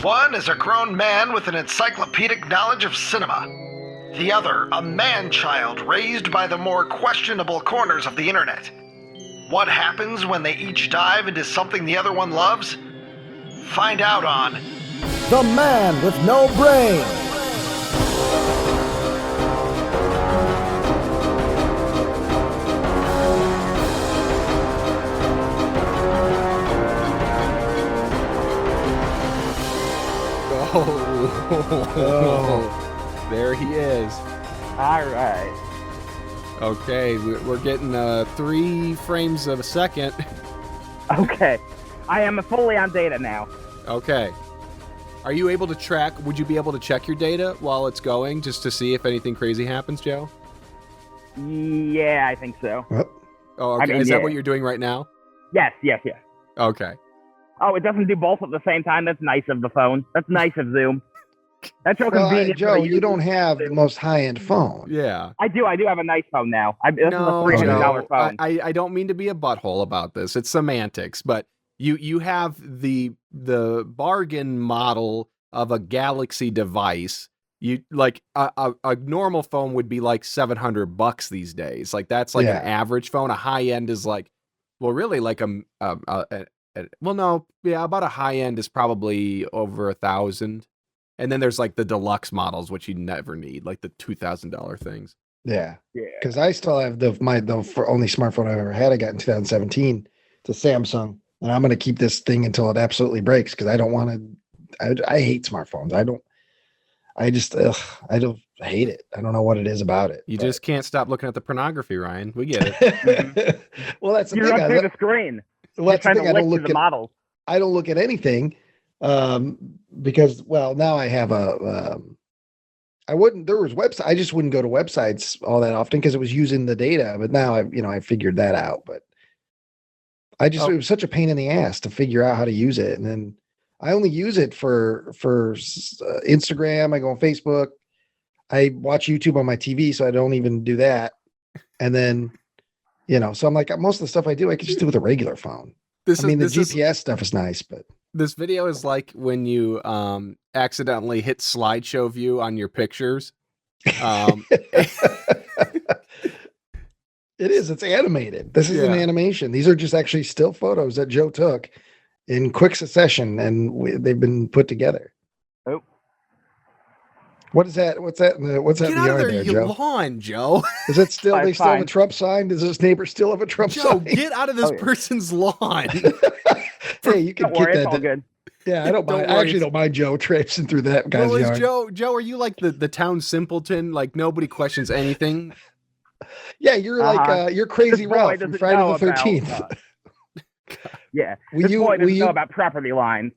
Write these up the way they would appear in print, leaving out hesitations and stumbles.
One is a grown man with an encyclopedic knowledge of cinema. The other, a man-child raised by the more questionable corners of the internet. What happens when they each dive into something the other one loves? Find out on The Man with No Brain. Oh, there he is. All right. Okay, we're getting 3 frames of a second. Okay. I am fully on data now. Okay. Are you able to track? Would you be able to check your data while it's going just to see if anything crazy happens, Joe? Yeah, I think so. Oh, okay. I mean, Is yeah. that what you're doing right now? Yes. Okay. Oh, it doesn't do both at the same time. That's nice of the phone. That's nice of Zoom. That's so Well, convenient. Joe, for you don't have the most high-end phone. Yeah. I do have a nice phone now. This is a $300 phone. I don't mean to be a butthole about this. It's semantics, but you have the bargain model of a Galaxy device. You like a normal phone would be like $700 these days. Like that's like an average phone. A high end is like, well, really like about a high end is probably over 1,000. And then there's like the deluxe models, which you never need, like the $2,000 things. Yeah. Because I still have the only smartphone I ever had. I got in 2017. It's a Samsung, and I'm going to keep this thing until it absolutely breaks because I don't want to. I hate smartphones. I hate it. I don't know what it is about it. You just can't stop looking at the pornography, Ryan. We get it. Well, that's the You're thing. up through the screen. Well, that's the You're trying thing. to I don't lick look through at the models. I don't look at anything because, well, now I have there was website. I just wouldn't go to websites all that often because it was using the data. But now I figured that out. But it was such a pain in the ass to figure out how to use it. And then I only use it for Instagram. I go on Facebook. I watch YouTube on my TV, so I don't even do that. And then, so I'm like, most of the stuff I do, I can just do with a regular phone. The GPS stuff is nice, but this video is like when you accidentally hit slideshow view on your pictures. It is. It's animated. This is an animation. These are just actually still photos that Joe took in quick succession, and they've been put together. Oh. What is that? What's that in the yard there, Joe? Lawn, Joe. Is it still? They still have a Trump sign? Does this neighbor still have a Trump Joe, sign? get out of this person's lawn. Hey, you can Don't get worry, that. it's all good. Yeah, I don't mind. I actually don't mind Joe traipsing through that guy's yard. Joe, are you like the town simpleton? Like nobody questions anything? Yeah, you're like you're Crazy Ralph from Friday the 13th. Yeah. Will This you- boy will doesn't you- know about property lines.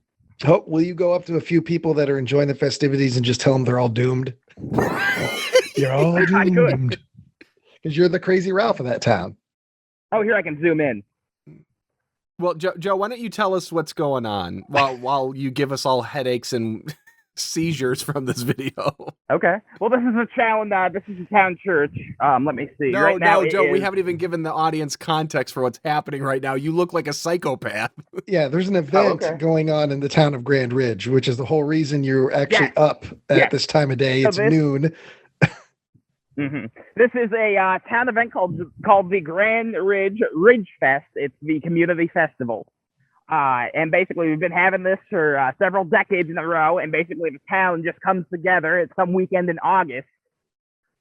Oh, will you go up to a few people that are enjoying the festivities and just tell them they're all doomed? You're all I could. doomed. Because you're the Crazy Ralph of that town. Oh, here I can zoom in. Well, Joe, why don't you tell us what's going on while you give us all headaches and seizures from this video? Okay. Well, this is a town church. Let me see. Right now, Joe, we haven't even given the audience context for what's happening right now. You look like a psychopath. Yeah, there's an event going on in the town of Grand Ridge, which is the whole reason you're actually up at this time of day. It's noon. Mm-hmm. This is a town event called the Grand Ridgefest. It's the community festival. And basically, we've been having this for several decades in a row. And basically, the town just comes together at some weekend in August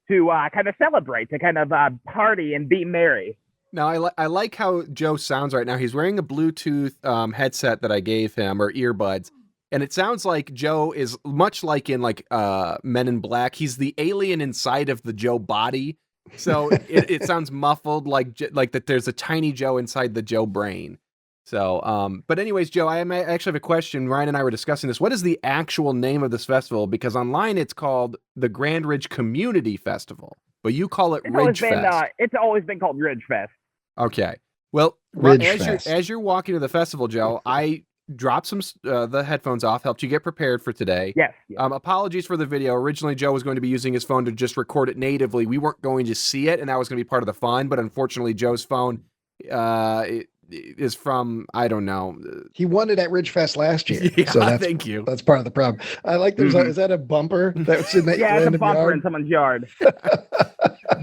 to kind of celebrate, to kind of party and be merry. Now, I like how Joe sounds right now. He's wearing a Bluetooth headset that I gave him, or earbuds. And it sounds like Joe is much like in like Men in Black. He's the alien inside of the Joe body. So it sounds muffled, like that there's a tiny Joe inside the Joe brain. So, but anyways, Joe, I actually have a question. Ryan and I were discussing this. What is the actual name of this festival? Because online it's called the Grand Ridge Community Festival, but you call it Ridgefest. It's always been called Ridgefest. Okay. Well, as you're walking to the festival, Joe, I dropped some the headphones off, helped you get prepared for today. Yes. Apologies for the video. Originally, Joe was going to be using his phone to just record it natively. We weren't going to see it, and that was going to be part of the fun. But unfortunately, Joe's phone, is from, I don't know. He won it at Ridgefest last year. Yeah, so that's, thank you. That's part of the problem. I like there's Mhm. is that a bumper that's in that Yeah, it's a random bumper yard? in someone's yard.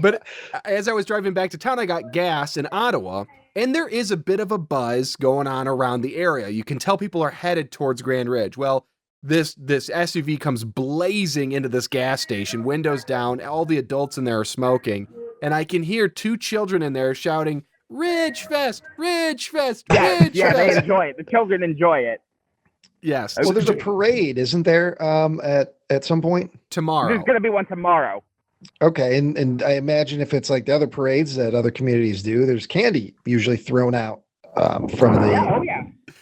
But as I was driving back to town, I got gas in Ottawa, and there is a bit of a buzz going on around the area. You can tell people are headed towards Grand Ridge. Well, this SUV comes blazing into this gas station, windows down, all the adults in there are smoking, and I can hear two children in there shouting, Ridgefest, Ridgefest, Yeah, yeah, they Ridgefest. enjoy it. The children enjoy it. Yes. Well, there's a parade, isn't there? At some point. Tomorrow. There's going to be one tomorrow. Okay, and I imagine if it's like the other parades that other communities do, there's candy usually thrown out from the. Yeah, oh yeah.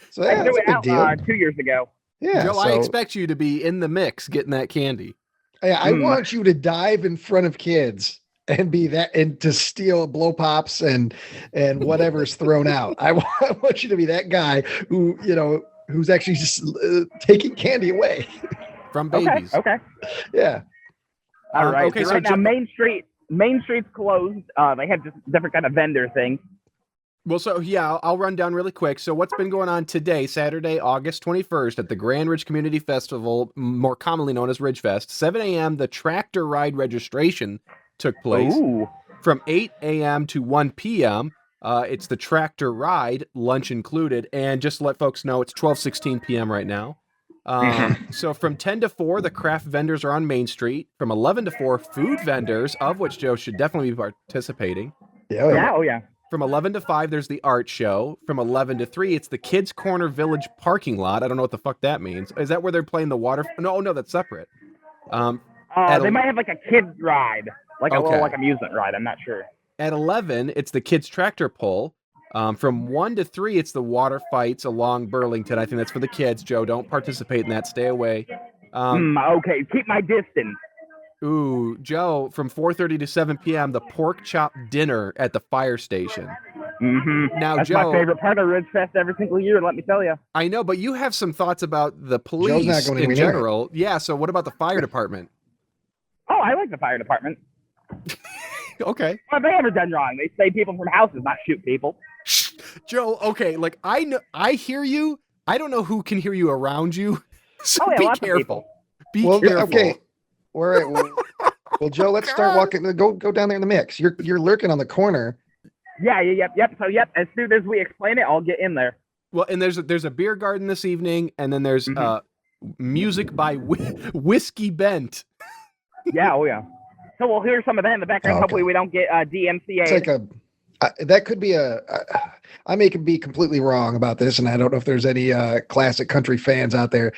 So I yeah, threw that's a it big out deal. 2 years ago. Yeah, Joe, I so- expect you to be in the mix getting that candy. I want you to dive in front of kids and be that, and to steal blow pops and whatever's thrown out. I want you to be that guy who who's actually just taking candy away. From Okay, babies. okay. Yeah. All right. okay, so so right now, Joe- Main Street's closed. They have just different kind of vendor things. Well, so yeah, I'll run down really quick. So what's been going on today, Saturday, August 21st at the Grand Ridge Community Festival, more commonly known as Ridgefest, 7 a.m., the tractor ride registration took place. Ooh. From 8 a.m. to 1 p.m., it's the tractor ride, lunch included, and just to let folks know, it's 12:16 p.m. right now. So from 10 to 4, the craft vendors are on Main Street. From 11 to 4, food vendors, of which Joe should definitely be participating. Yeah. Yeah, oh yeah. From 11 to 5, there's the art show. From 11 to 3, it's the Kids Corner Village parking lot. I don't know what the fuck that means. Is that where they're playing the water? No, that's separate. They might have like a kid ride, like a Okay. little like amusement ride. I'm not sure. At 11, it's the Kids Tractor Pull. From 1 to 3, it's the water fights along Burlington. I think that's for the kids. Joe, don't participate in that. Stay away. Okay, keep my distance. Ooh, Joe, from 4:30 to 7 p.m., the pork chop dinner at the fire station. Now, That's Joe, my favorite part of Ridgefest every single year. Let me tell you. I know, but you have some thoughts about the not police going in anywhere near it. general. Yeah, so what about the fire department? Oh, I like the fire department. Okay. What have they ever done wrong? They save people from houses, not shoot people. Joe, okay, like I hear you. I don't know who can hear you around you. So Oh, yeah, be lots of careful. people. Be Well, careful. okay. All right. Well, Joe, let's start walking. Go down there in the mix. You're lurking on the corner. Yeah, yep. So, as soon as we explain it, I'll get in there. Well, and there's a beer garden this evening, and then there's music by Whiskey Bent. Yeah, oh yeah. So we'll hear some of that in the background. Okay. Hopefully we don't get DMCA. It's like that could be I may be completely wrong about this, and I don't know if there's any classic country fans out there.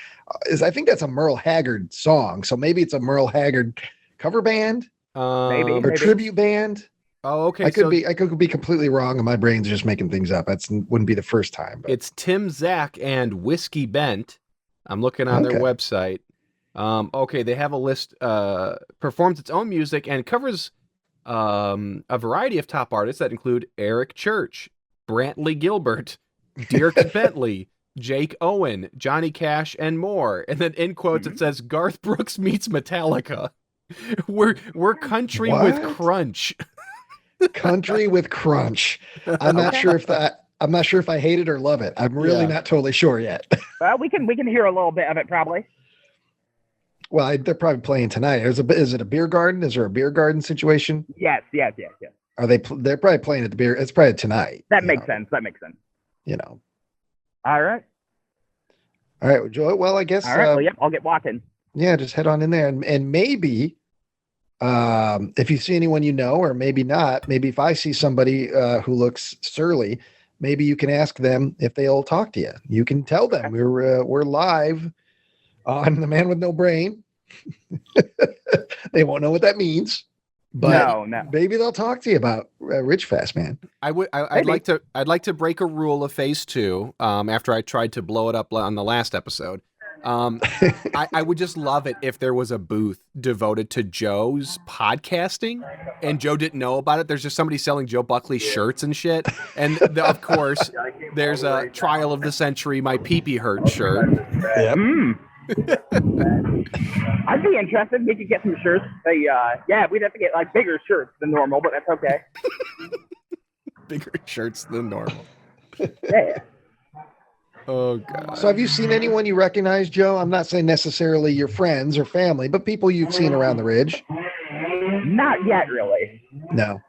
I think that's a Merle Haggard song, so maybe it's a Merle Haggard cover band Maybe. or tribute band. Oh, okay. I could be completely wrong, and my brain's just making things up. Wouldn't be the first time. But. It's Tim Zach and Whiskey Bent. I'm looking on their Okay. website. Okay, they have a list. Performs its own music and covers a variety of top artists that include Eric Church, Brantley Gilbert, Dirk Bentley, Jake Owen, Johnny Cash, and more. And then in quotes it says Garth Brooks meets Metallica. We're country with What? crunch. Country with crunch. I'm not sure if I hate it or love it. I'm really not totally sure yet. Well, we can hear a little bit of it probably. Well, they're probably playing tonight. Is it a beer garden? Is there a beer garden situation? Yes. Are they? They're probably playing at the beer. It's probably tonight. That makes sense. You know. All right. All right, well, Joe. Well, I guess. All right. Well, yep. I'll get walking. Yeah, just head on in there, and maybe, if you see anyone you know, or maybe not, maybe if I see somebody who looks surly, maybe you can ask them if they'll talk to you. You can tell them we're live on The Man with No Brain. They won't know what that means, but no. maybe they'll talk to you about Ridgefest, man. I'd like to break a rule of Phase 2. After I tried to blow it up on the last episode. I would just love it if there was a booth devoted to Joe's podcasting and Joe didn't know about it. There's just somebody selling Joe Buckley shirts and shit. And of course, there's a Trial of the Century, my pee-pee hurt shirt. Yep. I'd be interested. We could get some shirts. We'd have to get like bigger shirts than normal, but that's okay. Bigger shirts than normal. Yeah. Oh god. So have you seen anyone you recognize, Joe? I'm not saying necessarily your friends or family, but people you've seen around the ridge. Not yet, really. No.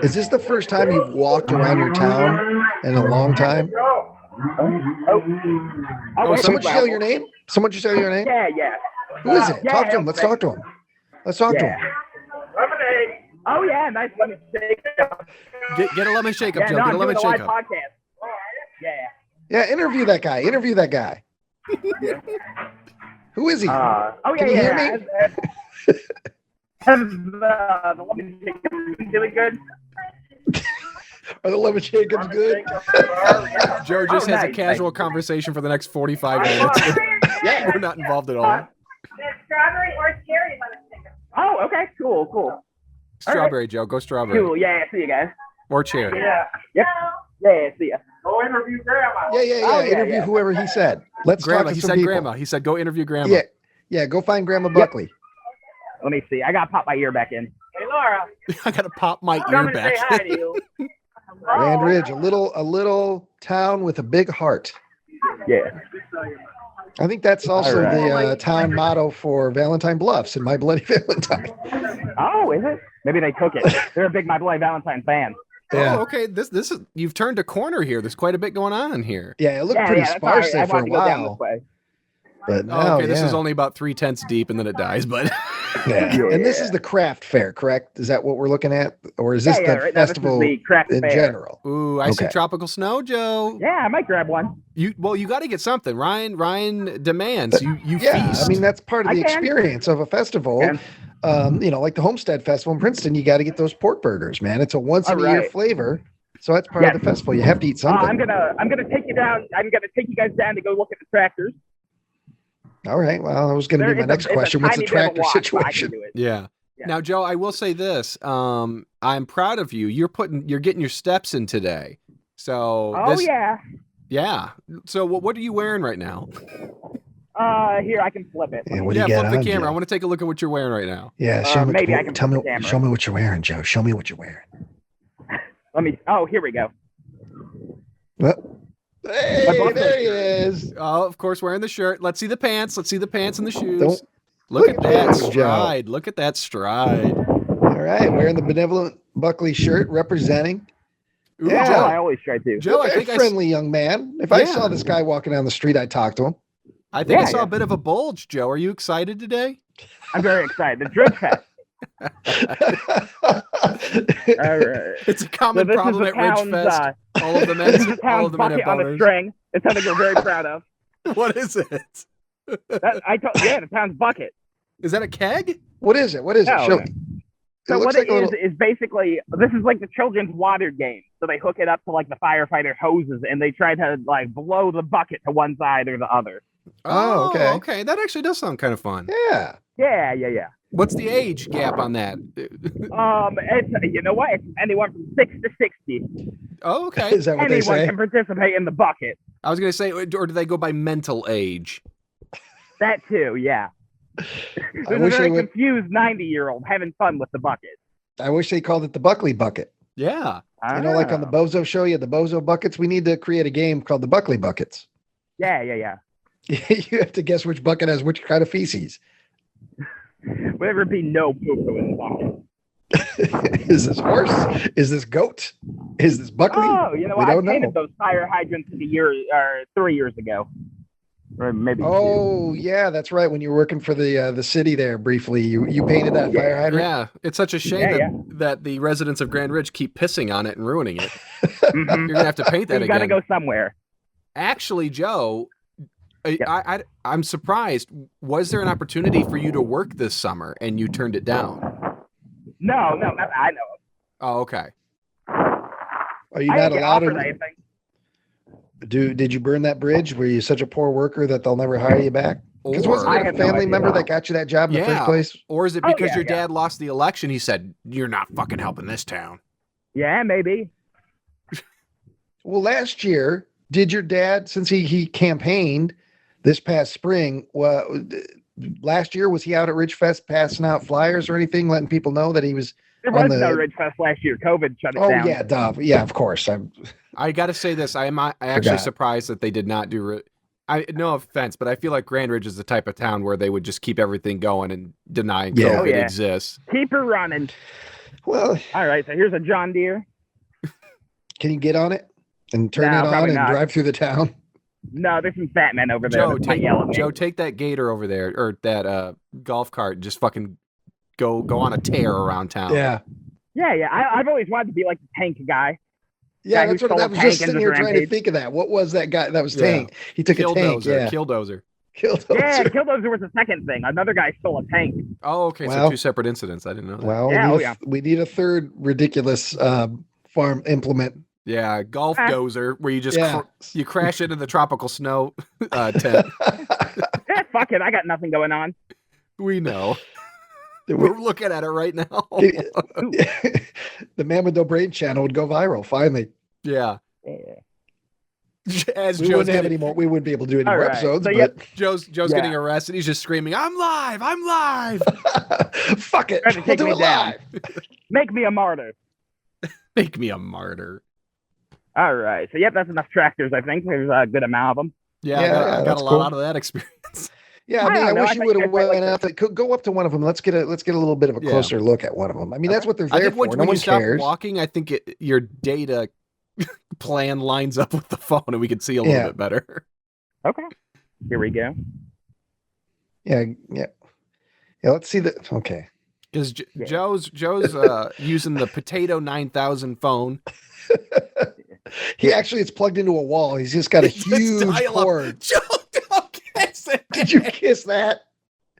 Is this the first time you've walked around your town in a long time? Oh, Someone just yell your name? Someone just yell your name? Yeah, yeah. Who is it? Yeah, Talk to him. Let's talk to him. Let's talk to him. Oh yeah, nice lemon shake. Get a lemon shake up, Yeah, Joe. no, Get a I'm lemon doing a shake live up. podcast. Yeah. Yeah, interview that guy. Interview that guy. Who is he? Oh yeah, Can you hear yeah. me? Has the lemon shake been really good? Are the lemon Jacobs good? Joe just has a nice, casual conversation for the next 45 minutes. Yeah. We're not involved at all. Strawberry or cherry lemon shake. Oh, okay, cool. Strawberry, Joe. Go strawberry. Cool, yeah, see you guys. Or cherry. Yep. Yeah, see ya. Go interview grandma. Yeah. Oh, yeah, Interview yeah. whoever he said. Let's Grandma. talk to He some said people. grandma. He said go interview grandma. Yeah. Go find Grandma Buckley. Let me see. I gotta pop my ear back in. Hey, Laura. I gotta pop my ear Coming to say hi back. to you. Grand Ridge, a little town with a big heart. Yeah. I think that's also All right. the town motto for Valentine Bluffs and My Bloody Valentine. Oh, is it? Maybe they took it. They're a big My Bloody Valentine fan. Yeah. Oh, okay. This is you've turned a corner here. There's quite a bit going on here. Yeah, it looked pretty that's sparse all there right. I for a wanted to go down this while. way. But Oh, now, okay, this yeah. is only about 3/10 deep, and then it dies. But Yeah. And this is the craft fair, correct? Is that what we're looking at? Or is this Yeah, the right now this is festival the craft in fair. general? ooh, I see Okay. tropical snow, Joe. Yeah, I might grab one. You got to get something. Ryan demands you Yeah, feast. I mean, that's part of I the can. experience of a festival. Can. Like the Homestead Festival in Princeton, you got to get those pork burgers, man. It's a once in a All year right. flavor. So that's part Yes. of the festival. You have to eat something. I'm gonna take you down. I'm gonna take you guys down to go look at the tractors. All right. Well, that was going to be my next question. What's the tractor situation? yeah. Yeah. Now, Joe, I will say this. I'm proud of you. You're getting your steps in today. So Oh this, yeah. So what are you wearing right now? Here I can flip it. Yeah, what do you yeah, got flip on, the camera. Joe? I want to take a look at what you're wearing right now. Yeah, show me. maybe I can tell flip me. the camera. Show me what you're wearing, Joe. Show me what you're wearing. Let me. Oh, here we go. Well, hey, there he is. Oh, of course, wearing the shirt. Let's see the pants. Let's see the pants and the shoes. Don't- Look look at at that you, Joe. stride. Look at that stride. All right, wearing the benevolent Buckley shirt, representing. Ooh, Yeah. Oh, I Joe. always try to. Joe, I A think friendly young man. If I Yeah. saw this guy walking down the street, I'd talk to him. I think I Yeah, saw yeah. a bit of a bulge, Joe. Are you excited today? I'm very excited. The Ridgefest. All right. It's a So common this is problem the at town's. Ridgefest. All of the men, This is the all town's of the men have bucket on a boners. string. It's something we're very proud of. What is it? The town's bucket. Is that a keg? What is it? What is it? No. Show me. So looks what it like a little- is basically this is like the children's water game. So they hook it up to like the firefighter hoses and they try to like blow the bucket to one side or the other. Oh, okay. Okay, that actually does sound kind of fun. Yeah. Yeah. What's the age gap on that? It's you know what? It's anyone from 6 to 60. Oh, okay. Is that what they Anyone say? can participate in the bucket. I was gonna say, or do they go by mental age? That too, yeah. I There's a wish very they would. confused 90-year-old having fun with the bucket. I wish they called it the Buckley bucket. Yeah. You know, like on the Oh. Bozo show, you had the Bozo buckets. We need to create a game called the Buckley buckets. Yeah. You have to guess which bucket has which kind of feces. Would there be no poo-poo in the bucket? Is this horse? Is this goat? Is this Buckley? Oh, you know We what? I don't know. painted those fire hydrants 3 years ago. Or maybe two. Oh, yeah, that's right. When you were working for the city there briefly, you painted that fire hydrant. Yeah. It's such a shame Yeah, that the residents of Grand Ridge keep pissing on it and ruining it. Mhm. You're gonna have to paint that You got to again. go somewhere. Actually, Joe, Yeah. I'm surprised. Was there an opportunity for you to work this summer and you turned it down? No, I know. Oh, okay. Are you I not didn't get allowed offered to anything. did you burn that bridge? Were you such a poor worker that they'll never hire you back? Because wasn't I there a have no family idea. member that got you that job in the first Yeah. place? Or is it Oh, because yeah, your yeah. dad lost the election? He said, "You're not fucking helping this town." Yeah, maybe. Well, last year, did your dad, since he campaigned this past spring, last year, was he out at Ridgefest passing out flyers or anything, letting people know that he was There on was no the. Ridgefest last year. COVID shut it Oh down. yeah, duh. Yeah, of course. I got to say this. I actually Forgot. surprised that they did not do. No offense, but I feel like Grand Ridge is the type of town where they would just keep everything going and deny Yeah. COVID Oh, yeah. exists. Keep her running. Well, All right, so here's a John Deere. can you get on it and turn No, it on probably and not. drive through the town? No, there's some fat men over there. Joe, that might yell at me. take that gator over there or that golf cart and just fucking go on a tear around town. Yeah. Yeah. I've always wanted to be like the tank guy. Yeah, Guy that's who what I stole was a just tank sitting and here just trying to rampaged. think of that. What was that guy? That was Yeah. Tank. He took a tank. Yeah. Killdozer. Killdozer. Yeah, Killdozer was the second thing. Another guy stole a tank. Oh, okay. Well- So two separate incidents. I didn't know that. Well, Yeah, we need a third ridiculous farm implement. Yeah, golf Ah. dozer where you just Yeah. you crash into the tropical snow tent. Yeah, fuck it. I got nothing going on. We know. The We're looking at it right now. Man with no brain channel would go viral finally. Yeah. Yeah. As We Joe's wouldn't have getting, any more. We wouldn't be able to do any All more right. episodes. So, but yep. Joe's Yeah. getting arrested. He's just screaming, "I'm live! I'm live!" fuck it. Trying to We'll take do me it down. live. Make me a martyr. Make me a martyr. All right. So, yep, that's enough tractors, I think. There's a good amount of them. Yeah, Yeah, I got that's a lot cool. out of that experience. Yeah, I I mean, don't I know. I wish you think would have I went like out to go up to one of them. Let's get a little bit of a Yeah. closer look at one of them. I mean, that's what they're I there think for. when No you one stop cares. walking, I think your data plan lines up with the phone, and we can see a little Yeah. bit better. Okay. Here we go. Yeah. Let's see the. Okay. Because Yeah. Joe's using the Potato 9000 phone. He actually it's plugged into a wall. He's just got a It's huge dial-up. cord. Joe, don't kiss it. Did you kiss that?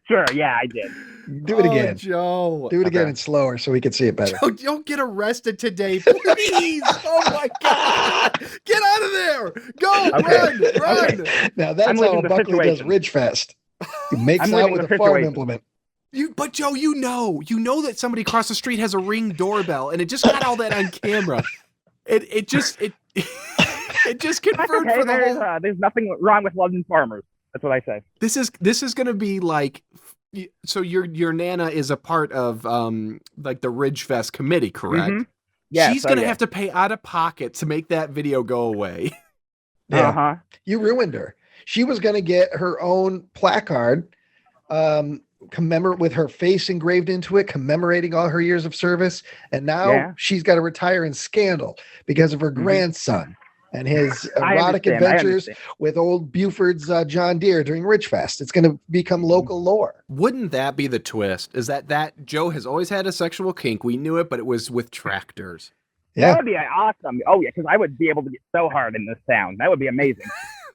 Sure. Yeah, I did. Do it Oh, again. Joe. Do it again Okay. and slower so we can see it better. Joe, don't get arrested today, please. Oh my God. Get out of there. Go, Okay. run. Okay. Now that's I'm how leaving the Buckley does situation. Ridgefest. He makes I'm out leaving with the a farm situation. implement. But Joe, you know that somebody across the street has a Ring doorbell, and it just got all that on camera. It just That's confirmed okay. for the whole. There's nothing wrong with loving farmers. That's what I say. This is going to be like. So your nana is a part of like the Ridgefest committee, correct? Mhm. Yeah. She's gonna have to pay out of pocket to make that video go away. Yeah. Uh-huh. You ruined her. She was going to get her own placard, commemorate with her face engraved into it, commemorating all her years of service. And now Yeah. she's got to retire in scandal because of her Mhm. grandson and his I erotic understand, I adventures understand. with old Buford's John Deere during Ridgefest. It's going to become local lore. Wouldn't that be the twist? Is that Joe has always had a sexual kink? We knew it, but it was with tractors. That Yeah. would be awesome. Oh yeah, because I would be able to get so hard in this town. That would be amazing.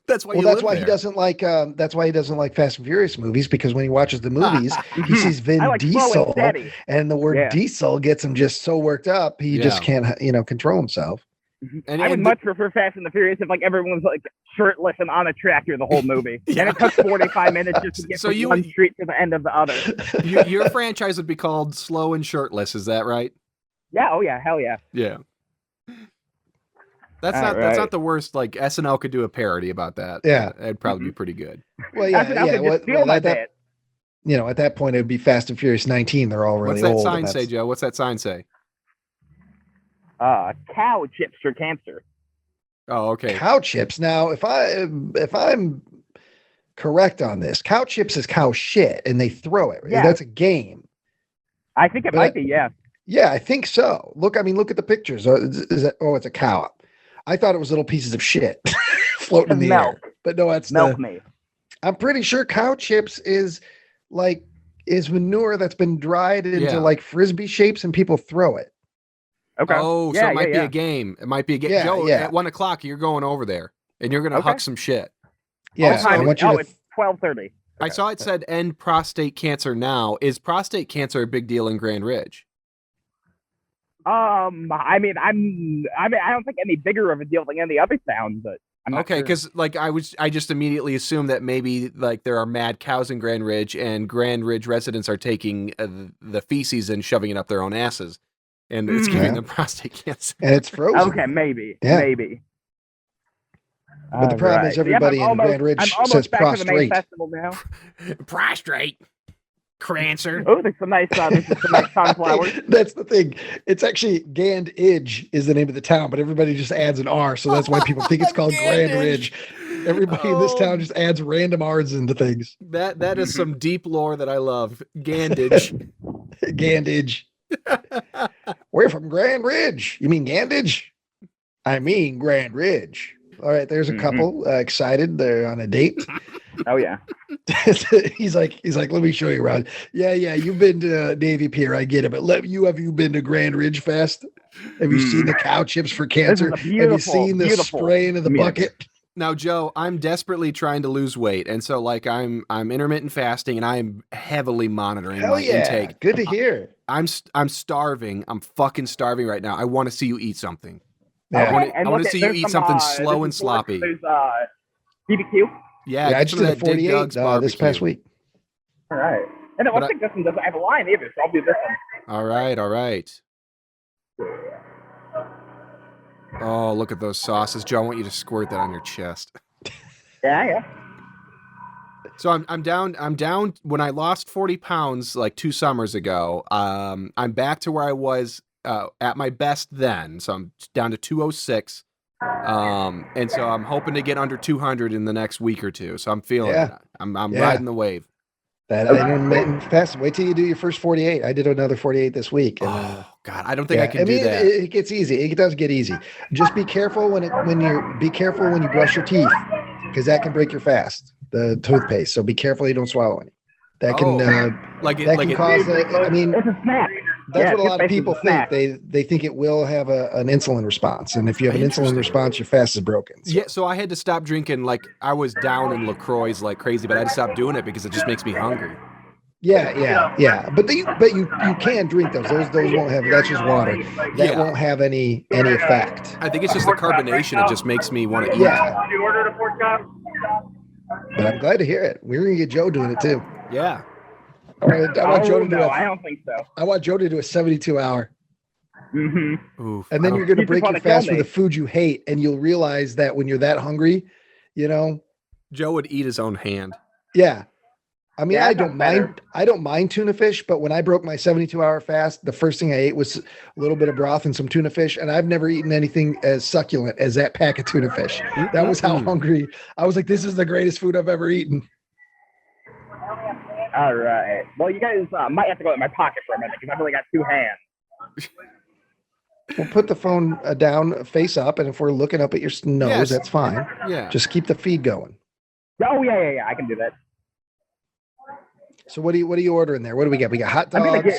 That's why. Well, you that's live why there. he doesn't like. That's why he doesn't like Fast and Furious movies, because when he watches the movies, he sees Vin I like slow and Diesel, steady. and the word Yeah. diesel gets him just so worked up he just Yeah. can't, control himself. And, I would and much prefer Fast and the Furious if like everyone was like shirtless and on a tractor the whole movie, Yeah. and it took 45 minutes just to get So from you one would- street to the end of the other. your franchise would be called Slow and Shirtless. Is that right? Yeah. Oh yeah. Hell yeah. Yeah. That's All not right. the worst. Like SNL could do a parody about that. Yeah. It'd probably be pretty good. Well, yeah, That's what I yeah. could just feel my at that, bit. at that point, it would be Fast and Furious 19. They're all really What's that old. sign and say, that's- Joe? What's that sign say? Cow chips for cancer. Oh, okay. Cow chips. Now, if I'm correct on this, cow chips is cow shit, and they throw it. Yeah. That's a game. I think it But- might be. Yeah. Yeah, I think so. Look at the pictures. Is that? Oh, it's a cow. I thought it was little pieces of shit floating in the Milk. air. But no, that's Milk me. I'm pretty sure cow chips is manure that's been dried into Yeah. like frisbee shapes, and people throw it. Okay. Oh, so Yeah, it might yeah, be yeah. a game. It might be a game. Yeah, Joe, yeah. at 1:00, you're going over there, and you're gonna Okay. huck some shit. Yeah, Also, so I Time want is- you oh, to. it's 12:30. I saw it said end prostate cancer now. Is prostate cancer a big deal in Grand Ridge? I mean, I don't think any bigger of a deal than any other town, but I'm not Okay, sure. because like I just immediately assumed that maybe like there are mad cows in Grand Ridge, and Grand Ridge residents are taking the feces and shoving it up their own asses, and it's Mm. giving Yeah. them prostate cancer. And it's frozen. Okay, maybe. Yeah. Maybe. But the problem is Alright. everybody I'm in Grand Ridge I'm almost says back to the main prostrate. festival now. Prostrate. Crancer. Oh, there's some nice sunflowers. That's the thing. It's actually Gandidge is the name of the town, but everybody just adds an R, so that's why people think it's called Grand Ridge. Everybody in this town just adds random R's into things. That is some deep lore that I love. Gandidge. Gandidge. We're from Grand Ridge. You mean Gandidge? I mean Grand Ridge. All right, there's a couple excited. They're on a date. Oh yeah. he's like, let me show you around. Yeah, you've been to Navy Pier, I get it, but have you been to Grand Ridge Fest? Have you seen the cow chips for cancer? Have you seen the spraying of the bucket? Now, Joe, I'm desperately trying to lose weight, and so like I'm intermittent fasting, and I'm heavily monitoring my intake. Good to hear. I'm starving. I'm fucking starving right now. I want to see you eat something. Yeah. I want to see you eat something slow and sloppy. There's BBQ. Yeah, I just did a 48 this past week. All right. And I think this one doesn't have a line either, so I'll do this one. All right. Oh, look at those sauces, Joe. I want you to squirt that on your chest. Yeah. So I'm down. When I lost 40 pounds like 2 summers ago, I'm back to where I was at my best then. So I'm down to 206. And so I'm hoping to get under 200 in the next week or two. So I'm feeling it. I'm riding the wave. That intermittent fast. Wait till you do your first 48. I did another 48 this week. And, God, I don't think I can do that. It gets easy. It does get easy. Just be careful when you brush your teeth, because that can break your fast. The toothpaste. So be careful you don't swallow any. That can cause. It's a snack. That's what a lot of people think. They think it will have an insulin response, and if you have an insulin response, your fast is broken. So. Yeah, so I had to stop drinking. Like I was down in LaCroix like crazy, but I had to stop doing it because it just makes me hungry. Yeah. But you can drink those. Those won't have. That's just water. That won't have any effect. I think it's just the carbonation. It just makes me want to eat. Yeah. You ordered a pork chop? But I'm glad to hear it. We're gonna get Joe doing it too. Yeah. I want Joe to do I don't think so. I want Joe to do a 72-hour. Mm-hmm. Oof, and then you're going to break your fast with a food you hate, and you'll realize that when you're that hungry, Joe would eat his own hand. Yeah. I mean, I don't mind tuna fish, but when I broke my 72-hour fast, the first thing I ate was a little bit of broth and some tuna fish, and I've never eaten anything as succulent as that pack of tuna fish. That was how hungry I was. Like, this is the greatest food I've ever eaten. All right. Well, you guys might have to go in my pocket for a minute because I've only got 2 hands. We'll put the phone down, face up, and if we're looking up at your nose, that's fine. Yeah. Just keep the feed going. Oh yeah. I can do that. So what are you ordering there? What do we got? We got hot dogs.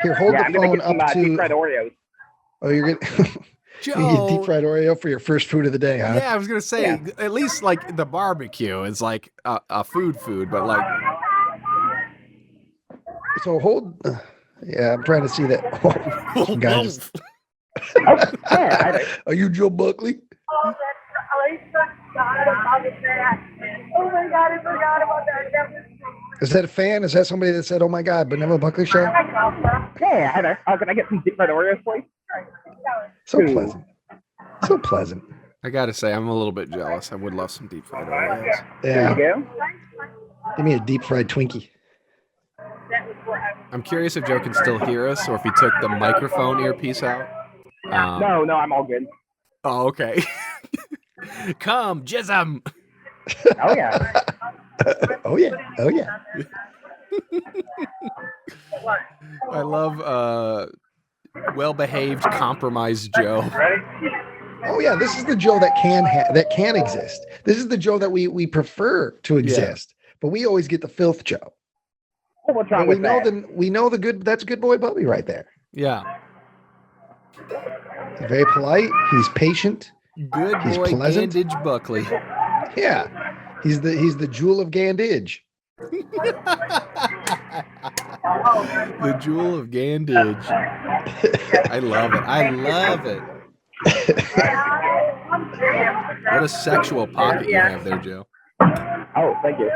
Here, hold the phone up to. Deep fried Oreos. Oh, you're gonna. Joe, you get deep fried Oreo for your first food of the day, huh? Yeah, I was gonna say at least like the barbecue is like a food, but like. So hold. Yeah, I'm trying to see that. Oh, guys. Are you Joe Buckley? Oh, I forgot about that. Oh my God, I forgot about that. Is that a fan? Is that somebody that said, "Oh my God, Benevolent Buckley Show"? Yeah, hi there. Can I get some deep fried Oreos, please? So pleasant. So pleasant. I gotta say, I'm a little bit jealous. I would love some deep fried Oreos. Yeah. There you go. Give me a deep fried Twinkie. I'm curious if Joe can still hear us, or if he took the microphone earpiece out. No, I'm all good. Oh, okay. Come, Jism. Oh yeah. Oh yeah. I love well-behaved, compromised Joe. Oh yeah, this is the Joe that can exist. This is the Joe that we prefer to exist, but we always get the filth Joe. Well, what's wrong with that? We know the good. That's good boy Bubby right there. Yeah. He's very polite. He's patient. Good He's boy, pleasant. Gandidge Buckley. Yeah, he's the jewel of Gandidge. The jewel of Gandidge. I love it. What a sexual pocket you have there, Joe. Oh, thank you.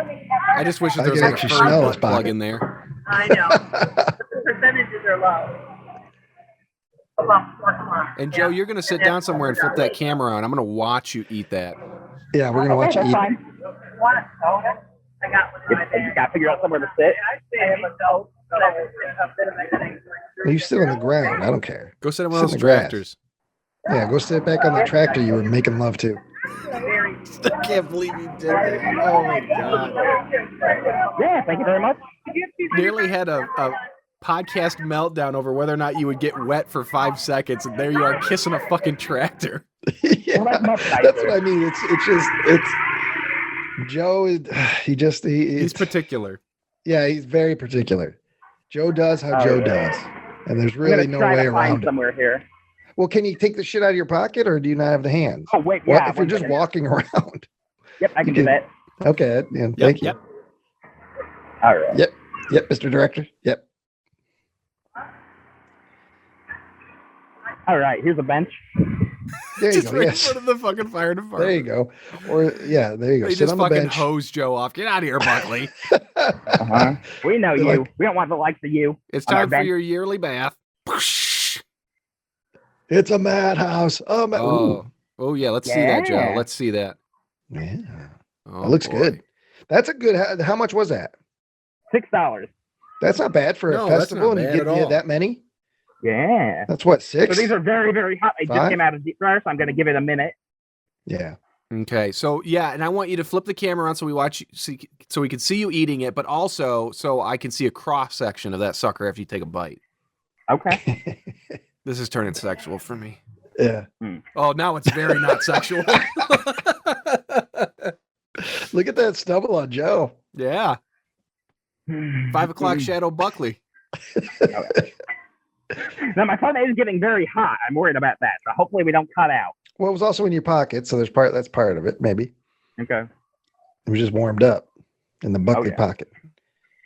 I just wish that I there was can like a actually furry smell butt this pocket. plug in there. I know. The percentages are low. And Joe, you're gonna sit down somewhere and flip that camera on. I'm gonna watch you eat that. Yeah, we're gonna watch you That's eat. fine. Want a soda? I got one. You gotta figure out somewhere to sit. You sit on the ground. I don't care. Go sit on Sit one of in those the grass. tractors. Yeah, go sit back on the tractor you were making love to. I can't believe you did that. Oh my god. Yeah, thank you very much. Nearly had a podcast meltdown over whether or not you would get wet for 5 seconds, and there you are kissing a fucking tractor. Yeah, Well, that's much that's nicer. what I mean. It's Joe. He's particular. Yeah, he's very particular. Joe does how Joe does, and there's I'm really gonna no try way to find around it. somewhere here. Well, can you take the shit out of your pocket, or do you not have the hands? Oh wait, What yeah. if you're one just second. walking around? Yep, I can you do can- that. Okay, yeah, thank you. Yep. All right. Yep, Mr. Director. Yep. All right. Here's a bench. There you Just go. right in Yes. front of the fucking fire department. There you go. Or yeah, there you go. They Sit just on the fucking bench. hose Joe off. Get out of here, Buckley. Uh-huh. We know They're you. like- We don't want the likes of you. It's On our time for bench. your yearly bath. It's a madhouse. Oh, oh yeah. Let's see that, Joe. Yeah. Let's see that. Yeah. Oh, That looks boy. good. That's a good. How much was that? $6. That's not bad for No, a that's festival, not and you bad get at all. that many. Yeah. That's what, So 6? these are very, very hot. They just 5? came out of deep fryer, so I'm going to give it a minute. Yeah. Okay, so yeah, and I want you to flip the camera on so so we can see you eating it, but also so I can see a cross section of that sucker after you take a bite. Okay. This is turning sexual for me. Yeah. Oh, now it's very not sexual. Look at that stubble on Joe. Yeah, 5 o'clock Shadow Buckley. Now, my phone is getting very hot. I'm worried about that. So hopefully we don't cut out. Well, it was also in your pocket, so that's part of it. Maybe Okay. it was just warmed up in the Buckley yeah. pocket.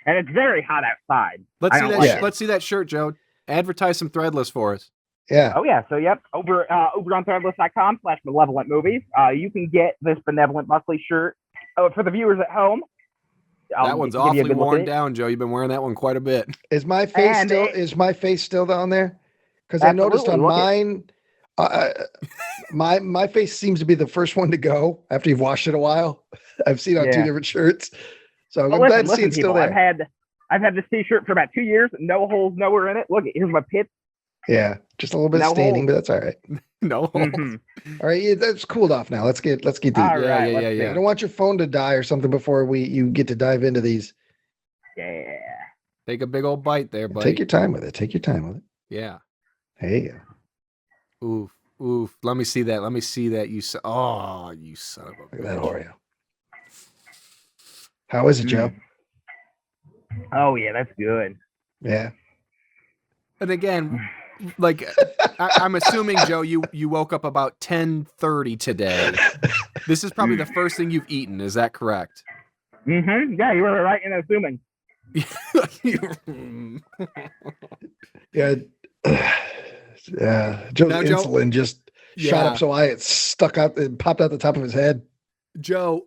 And it's very hot outside. Let's I see don't that. like it. Let's see that shirt, Joe. Advertise some Threadless for us. Yeah. Oh, yeah. So, yep. Over on threadless.com/benevolent-movies. You can get this Benevolent Buckley shirt for the viewers at home. That one's give you a awfully good look worn at it. down, Joe. You've been wearing that one quite a bit. Is my face And still? it- Is my face still down there? Because I noticed on Absolutely. mine, my face seems to be the first one to go after you've washed it a while. I've seen it on 2 Yeah. different shirts, so I'm But glad to listen, see it's still people, there. I've had this T-shirt for about 2 years. No holes, nowhere in it. Look, here's my pits. Yeah, just a little bit of No staining, hole. but that's all right. No. Mhm. All right, yeah, that's cooled off now. Let's get deep. All Yeah, right, yeah, let's yeah. I don't want your phone to die or something before you get to dive into these. Yeah. Take a big old bite there, buddy. Take your time with it. Take your time with it. Yeah. There you go. Oof. Oof. Let me see that. Let me see that. You son of a Look at that bitch. Oreo. How is it, Joe? Oh yeah, that's good. Yeah. And again, like I'm assuming, Joe, you woke up about 10:30 today. This is probably the first thing you've eaten. Is that correct? Mm-hmm. Yeah, you were right in assuming. Yeah. Yeah. Joe's Now, Joe- insulin just shot up so high it stuck out and popped out the top of his head. Joe,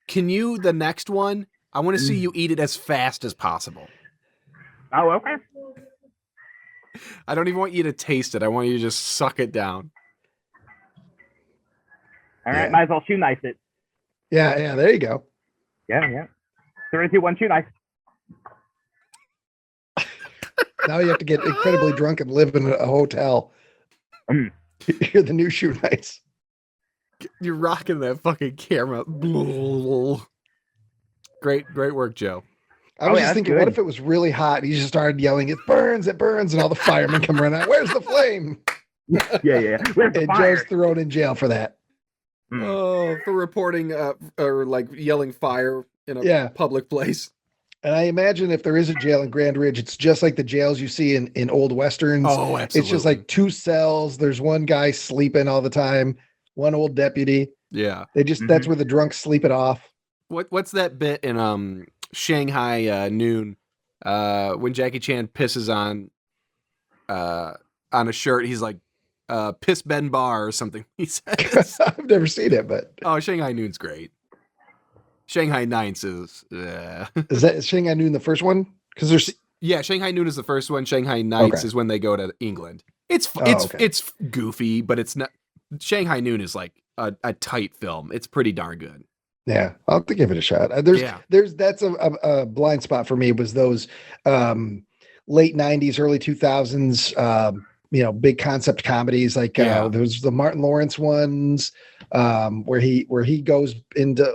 can you the next one? I want to see you eat it as fast as possible. Oh, okay. I don't even want you to taste it. I want you to just suck it down. All right, Yeah. might as well shoe nice it. Yeah, there you go. Yeah. 3, 2, 1, shoe nice. Now you have to get incredibly drunk and live in a hotel. Mm. You're the new shoe nights. You're rocking that fucking camera. Great work, Joe. I was yeah, just that's thinking, good. what if it was really hot? And you just started yelling, it burns, and all the firemen come running out. Where's the flame? Yeah. Where's the And fire? Joe's thrown in jail for that. Oh, for reporting or like yelling fire in a Yeah. public place. And I imagine if there is a jail in Grand Ridge, it's just like the jails you see in old westerns. Oh, absolutely. It's just like 2 cells. There's one guy sleeping all the time, one old deputy. yeah. They just that's where the drunks sleep it off. What's that bit in Shanghai Noon when Jackie Chan pisses on a shirt? He's like piss Ben Bar or something. He says. I've never seen it, but Oh, Shanghai Noon's great. Shanghai Nights is is Shanghai Noon the first one? Because there's yeah. Shanghai Noon is the first one. Shanghai Nights Okay. is when they go to England. It's okay. it's goofy, but it's not. Shanghai Noon is like a tight film. It's pretty darn good. Yeah, I'll have to give it a shot. That's a blind spot for me, was those late 90s, early 2000s, big concept comedies, like there was the Martin Lawrence ones, where he goes into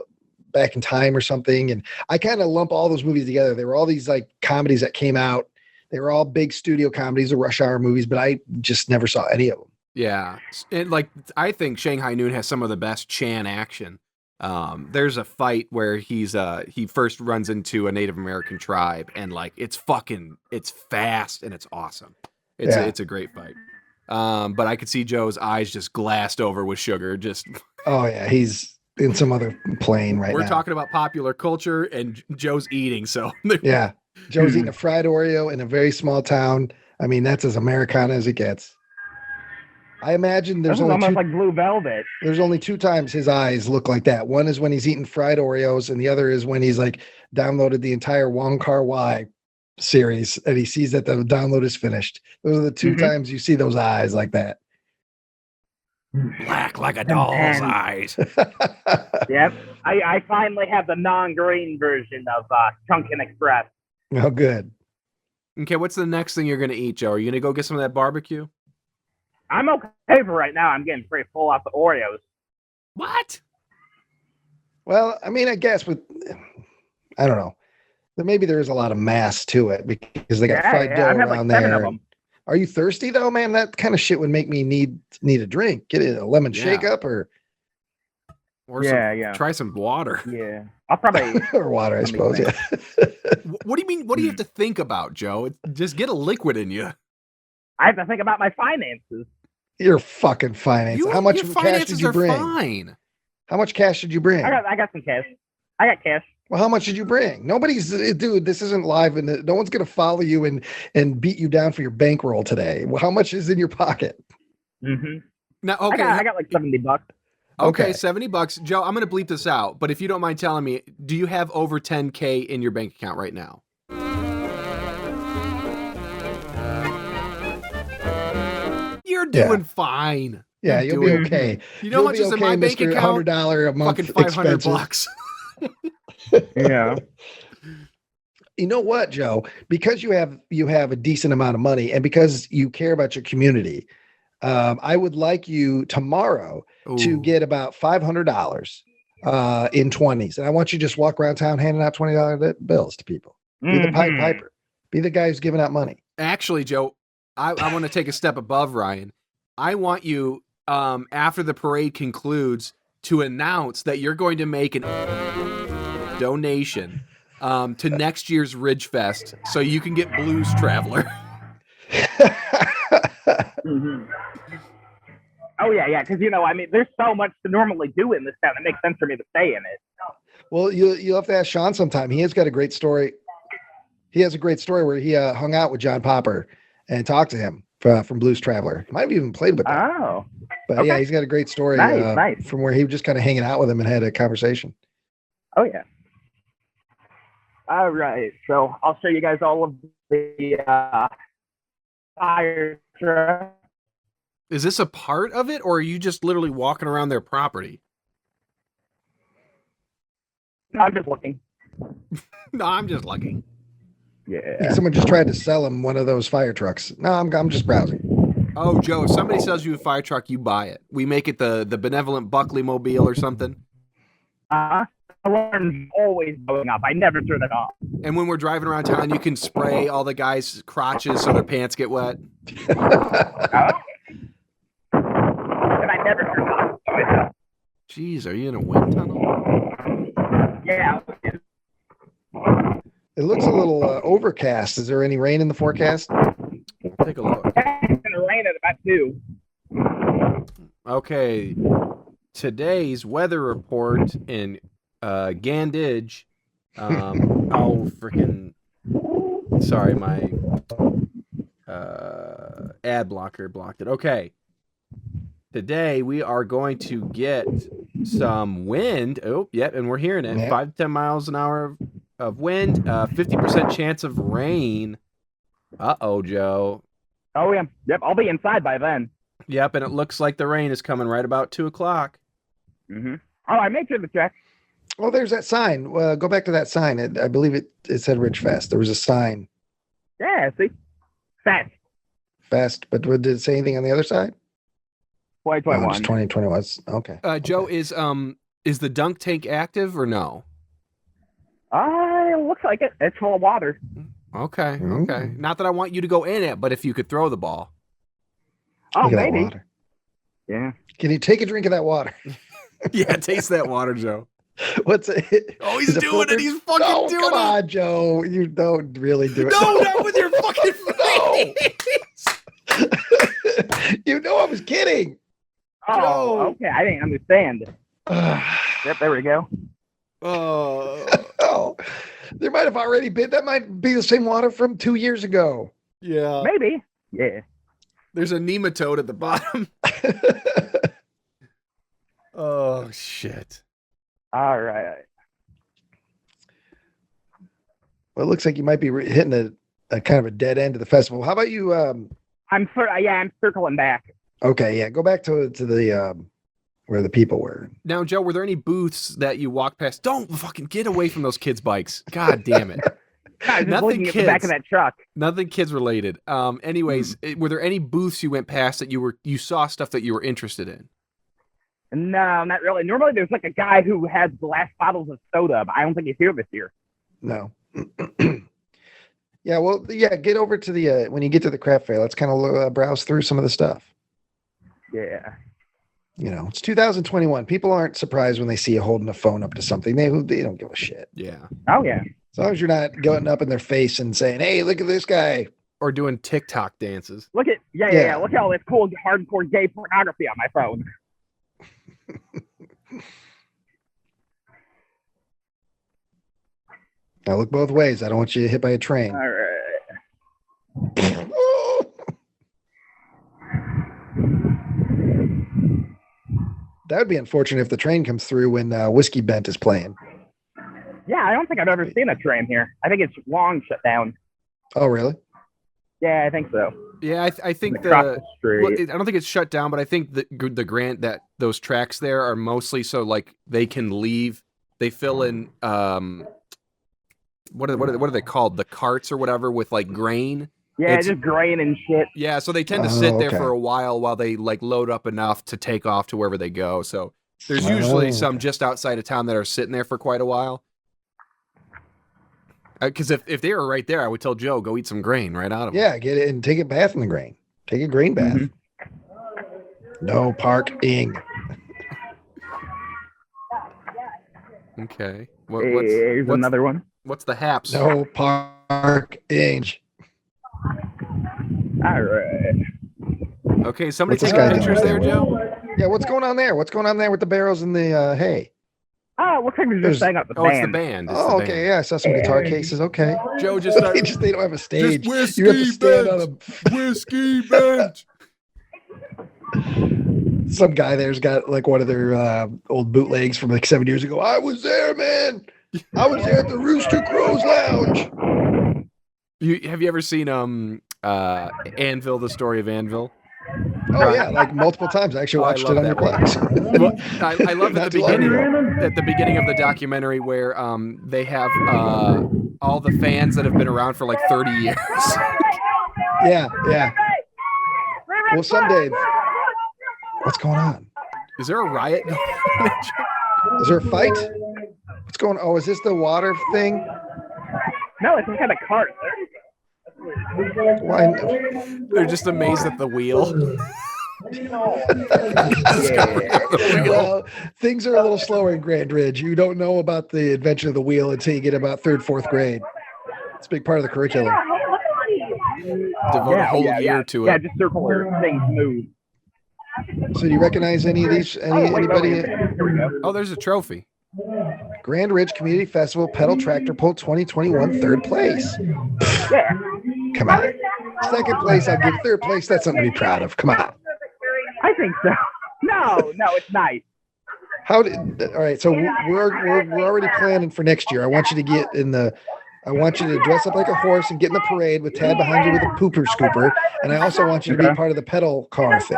back in time or something. And I kind of lump all those movies together. There were all these like comedies that came out. They were all big studio comedies or rush hour movies, but I just never saw any of them. Yeah. And like, I think Shanghai Noon has some of the best Chan action. There's a fight where he first runs into a Native American tribe, and like, it's fast and it's awesome. It's a great fight. But I could see Joe's eyes just glassed over with sugar. Just, oh yeah. He's in some other plane right now. We're talking about popular culture, and Joe's eating. So yeah, Joe's eating a fried Oreo in a very small town. I mean, that's as Americana as it gets. I imagine there's almost like Blue Velvet. There's only 2 times his eyes look like that. One is when he's eating fried Oreos, and the other is when he's like downloaded the entire Wong Kar-wai series, and he sees that the download is finished. Those are the 2 times you see those eyes like that. Black like a doll's eyes. Yep. I finally have the non-green version of Chunkin Express. Oh, good. Okay, what's the next thing you're going to eat, Joe? Are you going to go get some of that barbecue? I'm okay for right now. I'm getting pretty full off the Oreos. What? Well, I mean, I guess, but I don't know. Maybe there is a lot of mass to it because they got fried dough around there. 7 of them. Are you thirsty though, man? That kind of shit would make me need a drink. Get a lemon shake up or try some water. Yeah, I'll probably or water, I suppose. Yeah. What do you mean? What do you have to think about, Joe? Just get a liquid in you. I have to think about my finances. Your fucking finances. How much cash did you bring? Fine. How much cash did you bring? I got some cash. I got cash. Well, how much did you bring? Dude, this isn't live, and no one's going to follow you and beat you down for your bankroll today. Well, how much is in your pocket? Mm-hmm. Now, okay, I got like $70. Okay, $70. Joe, I'm going to bleep this out, but if you don't mind telling me, do you have over 10K in your bank account right now? You're doing fine. Yeah, you'll be okay. You know how much is in my bank account? $100 a month. Fucking $500. Yeah. You know what, Joe? Because you have a decent amount of money, and because you care about your community, I would like you tomorrow to get about $500 in 20s, and I want you to just walk around town handing out $20 bills to people. Be the Pied Piper. Be the guy who's giving out money. Actually, Joe, I want to take a step above Ryan. I want you, after the parade concludes, to announce that you're going to make an donation to next year's Ridgefest so you can get Blues Traveler. Oh, yeah, because, there's so much to normally do in this town. It makes sense for me to stay in it. Well, you'll have to ask Sean sometime. He has got a great story. He has a great story where he hung out with John Popper and talked to him from Blues Traveler. Might have even played with him. Oh. But okay. Yeah, he's got a great story nice. From where he was just kind of hanging out with him and had a conversation. Oh, yeah. All right. So I'll show you guys all of the fire truck. Is this a part of it, or are you just literally walking around their property? No, I'm just looking. No, I'm just looking. Yeah. Someone just tried to sell him one of those fire trucks. No, I'm just browsing. Oh, Joe, if somebody sells you a fire truck, you buy it. We make it the benevolent Buckley Mobile or something. Alarm's always going up. I never turn it off. And when we're driving around town, you can spray all the guys' crotches so their pants get wet. And I never turn it off. Jeez, are you in a wind tunnel? Yeah. It looks a little overcast. Is there any rain in the forecast? Take a look. It's going to rain at about 2. Okay. Today's weather report in Gandage. Sorry, my ad blocker blocked it. Okay. Today we are going to get some wind. Oh, yep, and we're hearing it. 5 to 10 miles an hour of wind. 50% chance of rain. Uh-oh, Joe. Oh, yeah. Yep, I'll be inside by then. Yep, and it looks like the rain is coming right about 2 o'clock. Mm-hmm. Oh, I made sure to check. Oh, there's that sign. Go back to that sign. I believe it said Ridgefest. There was a sign. Yeah, see? Fest. Fest, but did it say anything on the other side? 2021. Just 2021. Okay. Joe, Okay. is the dunk tank active or no? It looks like it. It's full of water. Okay. Ooh. Not that I want you to go in it, but if you could throw the ball. Oh, Look at that maybe. water. Yeah. Can you take a drink of that water? Yeah, taste that water, Joe. What's it? Oh, Is he's it doing filtered? it. He's fucking No, doing come it. on, Joe. You don't really do it. No, not with your fucking face. You know I was kidding. Oh, Joe. okay. I didn't understand. Yep, there we go. Oh, there might have already been. That might be the same water from 2 years ago. Yeah. Maybe. Yeah. There's a nematode at the bottom. Oh, shit. All right. Well, it looks like you might be hitting a kind of a dead end of the festival. How about you? I'm circling back. Okay, yeah, go back to the where the people were. Now, Joe, were there any booths that you walked past? Don't fucking get away from those kids' bikes. God damn it. I was just Nothing looking at the back kids. of that truck. Nothing kids related. Anyways, were there any booths you went past that you saw stuff that you were interested in? No, not really. Normally, there's like a guy who has glass bottles of soda, but I don't think he's here this year. No. Yeah, well, yeah, get over to the when you get to the craft fair, let's kind of browse through some of the stuff. Yeah. You know, it's 2021. People aren't surprised when they see you holding a phone up to something. They don't give a shit. Yeah. Oh, yeah. As long as you're not going up in their face and saying, "Hey, look at this guy." Or doing TikTok dances. Look at Yeah. Look at all this cool hardcore gay pornography on my phone. Now look both ways. I don't want you to hit by a train. All right. That would be unfortunate if the train comes through when Whiskey Bent is playing. Yeah, I don't think I've ever seen a train here. I think it's long shut down. Oh, really? Yeah, I think so. Yeah, I think Across the street. well, I don't think it's shut down, but I think the grant that those tracks there are mostly so like they can leave. They fill in what are they called? The carts or whatever with like grain. Yeah, It's- just grain and shit. Yeah, so they tend to Oh, sit there okay. for a while they like load up enough to take off to wherever they go. So there's usually Oh, some okay. just outside of town that are sitting there for quite a while. Because if they were right there, I would tell Joe, go eat some grain right out of them. Yeah, get it and take a bath in the grain. Take a grain bath. No parking. Okay. Here's another one. What's the haps? No parking. All right. Okay, somebody What's this taking guy pictures doing? there, Joe? Yeah, what's going on there? What's going on there with the barrels and the hay? Oh, looks like we're There's- just setting up the Oh, it's the band. band. It's Oh, the okay. band. Yeah, I saw some guitar cases. Okay. Joe just started. They don't have a stage. Just You have to whiskey stand on Whiskey bench. some guy there's got like one of their old bootlegs from like 7 years ago. I was there, man. I was there at the Rooster Crows Lounge. Have you ever seen Anvil, the story of Anvil? Oh yeah, like multiple times. I actually Oh, I watched love it on that your Plex. Well, I love Not at the too long beginning of the documentary where they have all the fans that have been around for like 30 years. Yeah, yeah. Well, someday. What's going on? Is there a riot going on? Is there a fight? What's going on? Oh, is this the water thing? No, it's some kind of cart. Why? They're just amazed at the wheel. Well, things are a little slower in Grand Ridge. You don't know about the invention of the wheel until you get about third, fourth grade. It's a big part of the curriculum. Devote a whole year to Yeah, it. just circle where things move. So do you recognize any of these? Anybody? Here we go. Oh, there's a trophy. Grand Ridge Community Festival Pedal Tractor Pull 2021 third place. Yeah. Come on. Second place, I'll give. Third place, that's something to be proud of. Come on. I think so. No, it's nice. All right, so we're already planning for next year. I want you to get in the. I want you to dress up like a horse and get in the parade with Tad behind you with a pooper scooper. And I also want you to be part of the pedal car thing.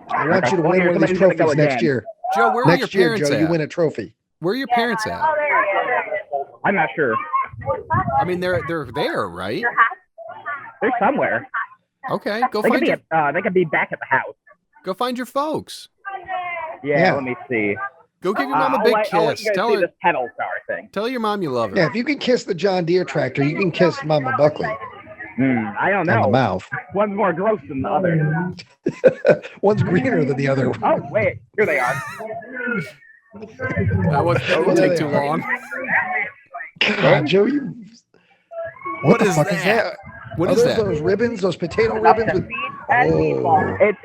I want you to win one of these Somebody's gonna go trophies next again. year. Joe, where were your Next year, parents Joe, you at? win a trophy. Where are your parents at? I'm not sure. I mean, they're there, right? They're somewhere. Okay, go They could find be your they could be back at the house. go find your folks. Yeah, let me see. Go give your mom a big I'll let kiss. you guys Tell see her this pedal car thing. tell your mom you love her. Yeah, if you can kiss the John Deere tractor, you can kiss Mama Buckley I don't on the know. mouth. One's more gross than the other. One's greener than the other. Oh, wait. Here they are. That won't there take they too are. long. God, Joe, you. What the fuck is that? What Are is those that? those ribbons? Those potato ribbons? With... Oh. It's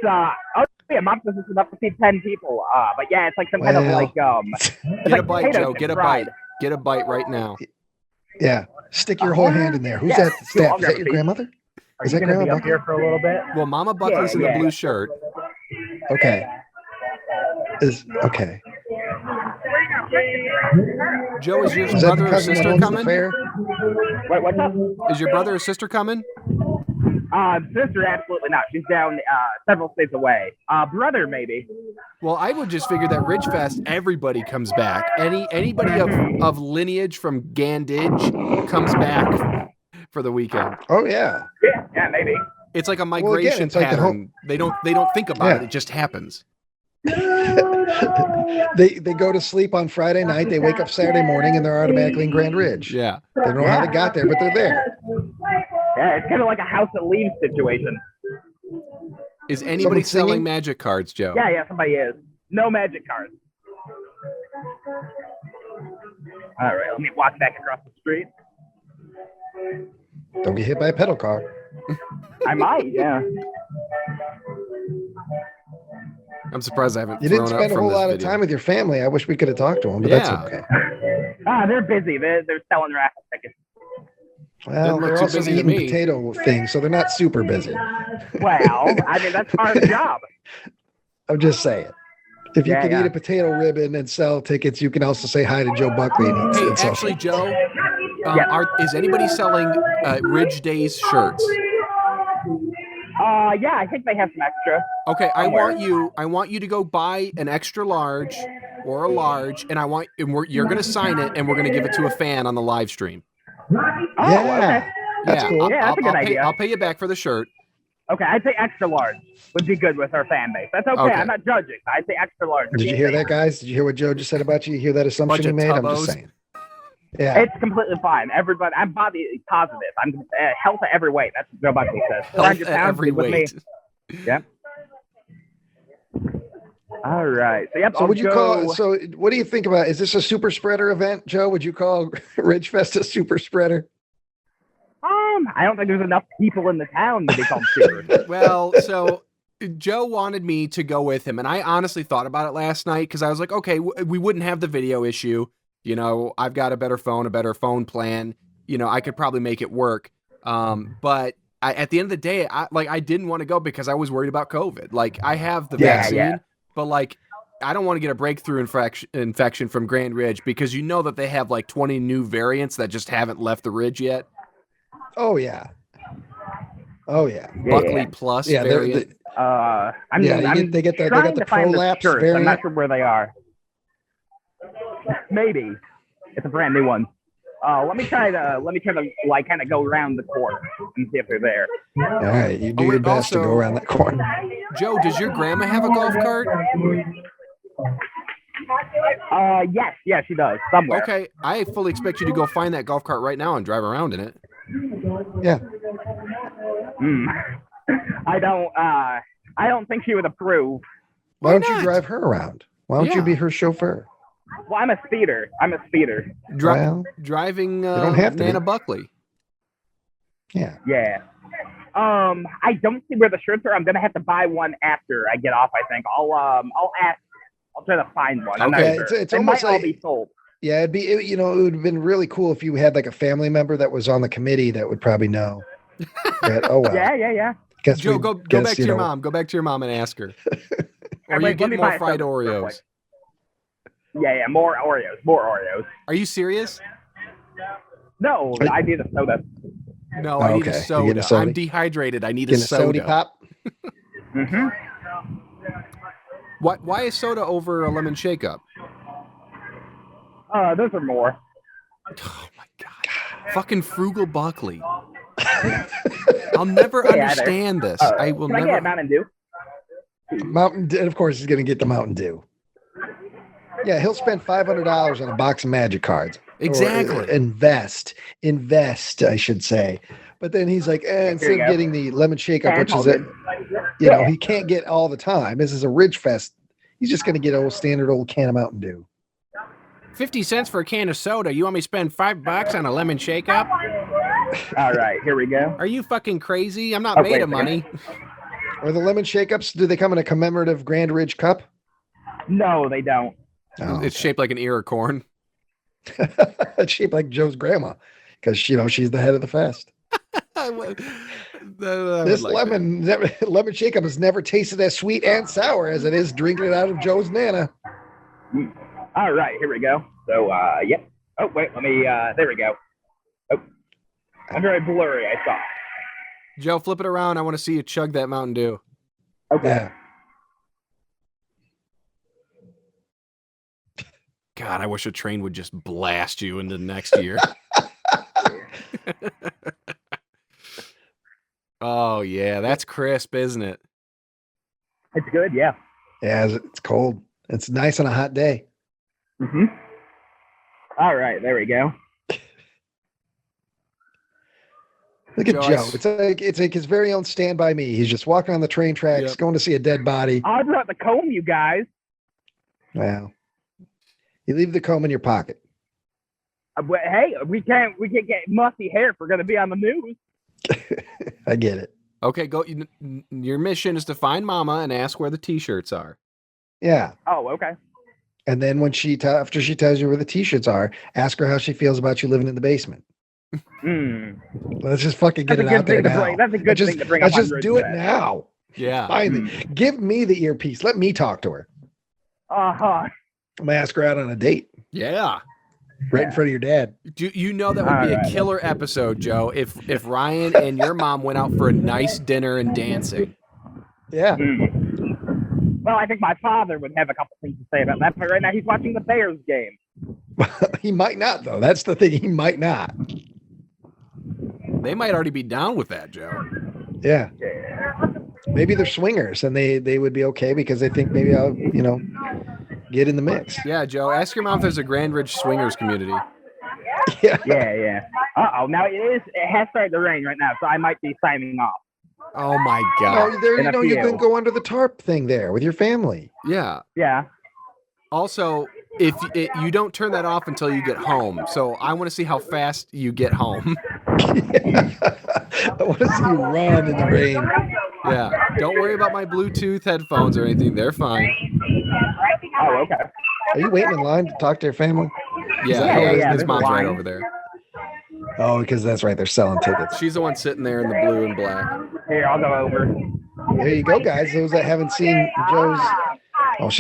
mom says it's enough to feed 10 people. But yeah, it's like some kind of Well. like Get a like bite, potato Joe. chip Get a fried. bite. Get a bite right now. Yeah, stick your whole hand in there. Who's that? Is that your grandmother? Are Is you that gonna be Grandma up here for a little bit? Well, Mama Buckley's in the Yeah. blue shirt. Okay. Okay. Joe, is your Is that the brother or cousin that sister owns the coming? fair? Wait, what's up? Is your brother or sister coming? Sister, absolutely not. She's down several states away. Brother, maybe. Well, I would just figure that Ridgefest, everybody comes back. Anybody of lineage from Gandage comes back for the weekend. Oh yeah. Yeah, maybe. It's like a again, migration it's like the pattern. They don't think about it. It just happens. They go to sleep on Friday night. They wake up Saturday morning and they're automatically in Grand Ridge. Yeah. They don't know how they got there, but they're there. Yeah, it's kind of like a house that leaves situation. Is anybody Someone selling singing? magic cards, Joe? Yeah, somebody is. No magic cards. All right, let me walk back across the street. Don't get hit by a pedal car. I might, yeah. I'm surprised I haven't You thrown didn't up spend a from whole this lot of video. time with your family. I wish we could have talked to them, but that's Yeah. okay. They're busy. They're selling raffle tickets. Well, Doesn't look they're too also busy to eating me. potato things, so they're not super busy. Well, I mean, that's part of the job. I'm just saying. If you Yeah, can yeah. eat a potato ribbon and sell tickets, you can also say hi to Joe Buckley. And Hey, sell actually, Joe, Yeah. is anybody selling Ridge Days shirts? Yeah, I think they have some extra. Okay, I Somewhere. want you to go buy an extra large or a large, and you're gonna sign it, and we're gonna give it to a fan on the live stream. Oh, Yeah. okay. That's cool. Yeah, that's a good idea. I'll pay you back for the shirt. Okay, I'd say extra large would be good with our fan base. That's okay. Okay. I'm not judging. I'd say extra large. Did you hear that, guys? Did you hear what Joe just said about you? You hear that assumption Bunch he of made? I'm tubbos. just saying. Yeah. It's completely fine. Everybody, I'm body positive. I'm health at every weight. That's what Joe Buckley says. Health 400 at pounds every with me. weight. Yep. All right. So yep. So I'll would you go- call? So what do you think about? Is this a super spreader event, Joe? Would you call Ridgefest a super spreader? I don't think there's enough people in the town to be called super. Well, so Joe wanted me to go with him, and I honestly thought about it last night because I was like, okay, we wouldn't have the video issue. You know, I've got a better phone plan. You know, I could probably make it work. But at the end of the day, I didn't want to go because I was worried about COVID. Like, I have the vaccine, but like, I don't want to get a breakthrough infection from Grand Ridge because you know that they have like 20 new variants that just haven't left the ridge yet. Oh yeah. Oh yeah. Buckley Plus variant. I'm they get the trying to find the prolapse shirts. I'm variant. not sure where they are. Maybe it's a brand new one. Let me try to like kind of go around the court and see if they're there. All right, you do your best to go around that corner. Joe, does your grandma have a golf cart? Yes, she does somewhere. Okay, I fully expect you to go find that golf cart right now and drive around in it. Yeah. I don't think she would approve. Why don't not? you drive her around? Why don't you Yeah. be her chauffeur? Well, I'm a speeder. Well, Driving don't have to Nana be. Buckley. Yeah. Yeah. I don't see where the shirts are. I'm gonna have to buy one after I get off. I think I'll ask. I'll try to find one. I'm Okay. not sure. It's They almost might all like- be sold. Yeah, it would have been really cool if you had like a family member that was on the committee that would probably know. That, oh well. Yeah. Guess Joe, we- go guess, back to you your know, mom. Go back to your mom and ask her. Or Wait, you let get me more buy fried something real quick. Oreos. Yeah, more Oreos. Are you serious? No, I need a soda. No, Oh, I need okay. a You soda. get a soda? I'm dehydrated. I need a getting a soda. soda pop. Mm-hmm. Why is soda over a lemon shake-up? Those are more. Oh my god. Fucking Frugal Buckley. I'll never understand this. I will Can I get a never. Mountain Dew? Mountain Dew, and of course, he's going to get the Mountain Dew. Yeah, he'll spend $500 on a box of Magic cards. Exactly. Or invest, I should say. But then he's like, instead of getting the lemon shake-up, which is he can't get all the time. This is a Ridgefest. He's just going to get a standard old can of Mountain Dew. 50 cents for a can of soda. You want me to spend $5 on a lemon shake-up? All right, here we go. Are you fucking crazy? I'm not made of money. Are the lemon shake-ups, do they come in a commemorative Grand Ridge cup? No, they don't. Oh, It's shaped like an ear of corn. It's shaped like Joe's grandma because, she's the head of the fest. This lemon shake-up has never tasted as sweet and sour as it is drinking it out of Joe's Nana. All right, here we go. So, yep. Oh, wait, let me, there we go. Oh, I'm very blurry, I saw. Joe, flip it around. I want to see you chug that Mountain Dew. Okay. Yeah. God, I wish a train would just blast you into next year. Oh, yeah. That's crisp, isn't it? It's good, yeah. Yeah, it's cold. It's nice on a hot day. Mm-hmm. All right, there we go. Look at Joe, Joe. It's like his very own Stand By Me. He's just walking on the train tracks, going to see a dead body. I'll have to comb you guys. Well, you leave the comb in your pocket. But hey, we can't get musty hair if we're gonna be on the news. I get it. Okay, go. Your mission is to find Mama and ask where the T-shirts are. Yeah. Oh, okay. And then when after she tells you where the T-shirts are, ask her how she feels about you living in the basement. Let's just fucking get it out there now. That's a good thing to bring up. Let's just do it now. Yeah. Finally, give me the earpiece. Let me talk to her. Uh-huh. I'm gonna ask her out on a date. Yeah. Right in front of your dad. You know that would be a killer episode, Joe, if Ryan and your mom went out for a nice dinner and dancing. Yeah. Well, I think my father would have a couple things to say about that, but right now he's watching the Bears game. He might not, though. That's the thing. He might not. They might already be down with that, Joe. Yeah. Maybe they're swingers and they would be okay because they think maybe I'll, get in the mix. Yeah, Joe, ask your mom if there's a Grand Ridge swingers community. Yeah. Uh-oh, now it has started to rain right now, so I might be signing off. Oh my God. Oh, there, you can go under the tarp thing there with your family. Yeah. Yeah. Also, if you don't turn that off until you get home, so I want to see how fast you get home. I want to see you run in the rain. Yeah. Don't worry about my Bluetooth headphones or anything. They're fine. Oh, okay. Are you waiting in line to talk to your family? Yeah. His there's mom's a right line. over there. Oh, because that's right. They're selling tickets. She's the one sitting there in the blue and black. Here, I'll go over. There you go, guys. Those that haven't seen Joe's. Oh,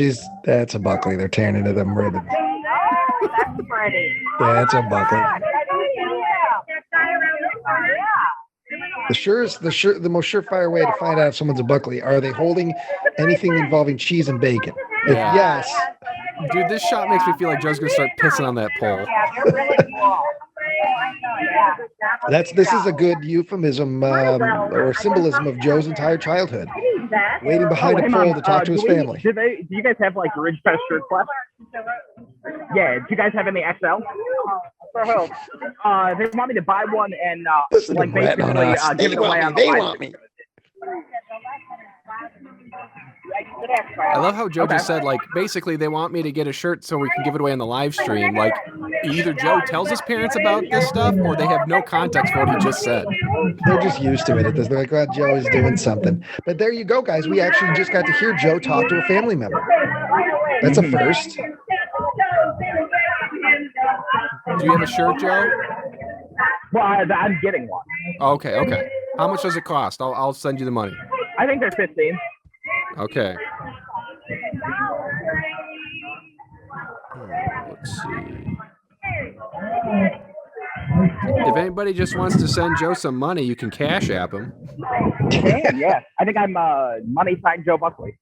that's a Buckley. They're tearing into them ribbons. That's pretty. Yeah, that's a Buckley. The most surefire way to find out if someone's a Buckley, are they holding anything involving cheese and bacon? If Yeah. yes, Dude, this shot makes me feel like Joe's gonna start pissing on that pole. this is a good euphemism or symbolism of Joe's entire childhood. Waiting behind a pole to talk to his family. Do you guys have like Ridgefest shirts left? Yeah. Do you guys have any XL? For who? They want me to buy one and Listen to like them ratting on basically us. give it away on the They live want me. I love how Joe just said, like, basically they want me to get a shirt so we can give it away on the live stream. Like, either Joe tells his parents about this stuff or they have no context for what he just said. They're just used to it at this. They're like, well, Joe is doing something. But there you go, guys. We actually just got to hear Joe talk to a family member. That's a first. Do you have a shirt, Joe? Well, I'm getting one. Okay. How much does it cost? I'll send you the money. I think they're 15. Okay. Let's see. If anybody just wants to send Joe some money, you can Cash App him. Yeah. I think I'm money sign Joe Buckley.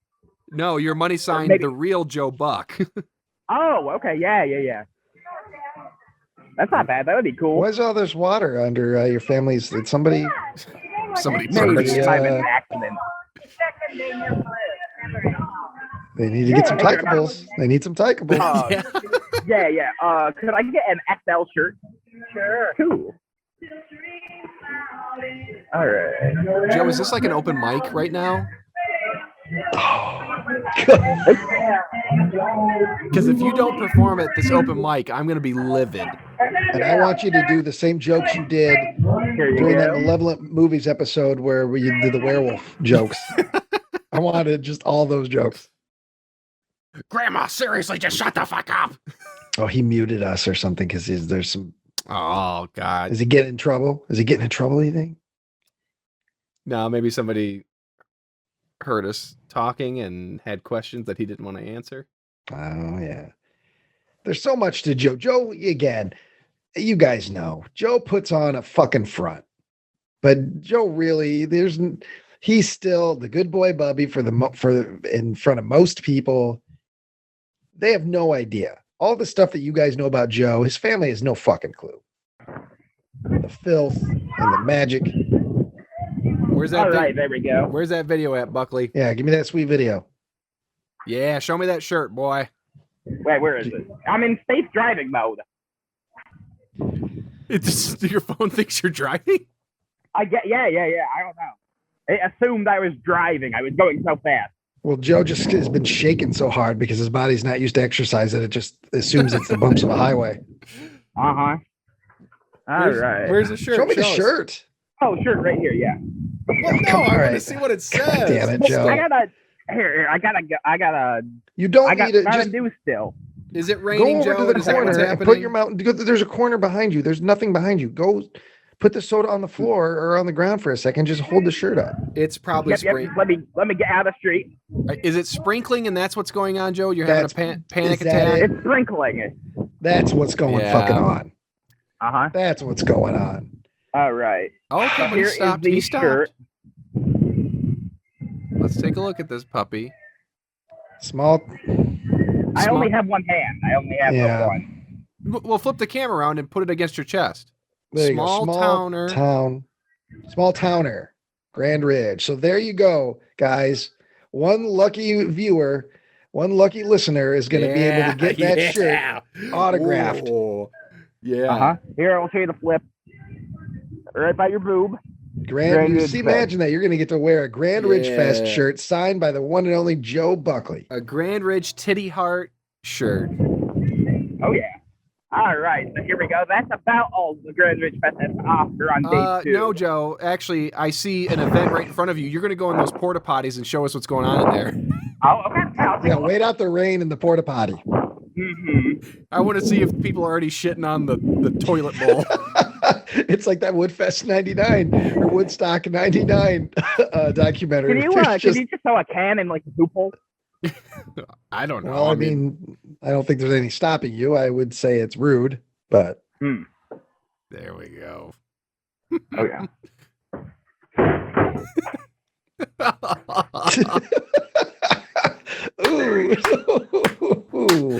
No, your money signed Maybe. the real Joe Buck. Oh, okay. Yeah. That's not bad. That would be cool. Why's all this water under your family's? Did somebody? Somebody Maybe purged. it might have been an accident. They need to get some tykables. They need some tykables. Yeah. Could I get an XL shirt? Sure. Cool. All right. Joe, is this like an open mic right now? Because if you don't perform at this open mic, I'm going to be livid. And I want you to do the same jokes you did during that Malevolent Movies episode where we did the werewolf jokes. I wanted just all those jokes. Grandma, seriously, just shut the fuck up. Oh, he muted us or something because there's some. Oh, God. Is he getting in trouble? Is he getting in trouble, you think? No, maybe somebody heard us talking and had questions that he didn't want to answer. Oh, yeah. There's so much to Joe. Joe, again, you guys know, Joe puts on a fucking front. But Joe really, he's still the good boy Bubby for in front of most people. They have no idea. All the stuff that you guys know about Joe, his family has no fucking clue. The filth and the magic. Where's that? All right, there we go. Where's that video at, Buckley? Yeah, give me that sweet video. Yeah, show me that shirt, boy. Wait, where is it? I'm in safe driving mode. Your phone thinks you're driving? Yeah. I don't know. It assumed I was driving. I was going so fast. Well, Joe just has been shaking so hard because his body's not used to exercise that it just assumes it's the bumps of a highway. Uh-huh. All right. Where's the shirt? Show me the shirt. Oh, shirt right here, yeah. Well, no, I want to see what it says. God damn it, Joe. I gotta You don't I need it. gotta Just do still. Is it go raining, over Joe? to the Is that what's corner and happening? put your mouth. There's a corner behind you. There's nothing behind you. Go put the soda on the floor or on the ground for a second. Just hold the shirt up. It's probably Yep, sprinkling. let me get out of the street. Is it sprinkling and that's what's going on, Joe? You're having a panic is that attack? it? It's sprinkling. That's what's going Yeah. fucking on. Uh-huh. That's what's going on. All right. Okay, but he Here is stopped. the He stopped. shirt. Let's take a look at this puppy. Small. I only have one hand. I only have Yeah. the one. Well, flip the camera around and put it against your chest. There you Small go. towner. Small towner. Grand Ridge. So there you go, guys. One lucky viewer, one lucky listener is going to be able to get that shirt autographed. Ooh. Yeah. Uh-huh. Here, I'll show you the flip. Right by your boob. Grand Ridge see, Fest. imagine that. You're going to get to wear a Grand Ridge Fest Yeah. shirt signed by the one and only Joe Buckley. A Grand Ridge Titty Heart shirt. Oh, yeah. All right. So here we go. That's about all the Grand Ridge Fest has to offer on day 2. No, Joe. Actually, I see an event right in front of you. You're going to go in those porta-potties and show us what's going on in there. Oh, okay. I'll take Yeah, a look. wait out the rain in the porta-potty. Mhm. I want to see if people are already shitting on the toilet bowl. It's like that Woodfest 99 or Woodstock 99 documentary. Can you There's just throw a can in like the poop hole? I don't know. Well, I mean, I don't think there's any stopping you. I would say it's rude, but there we go. Oh yeah. Ooh.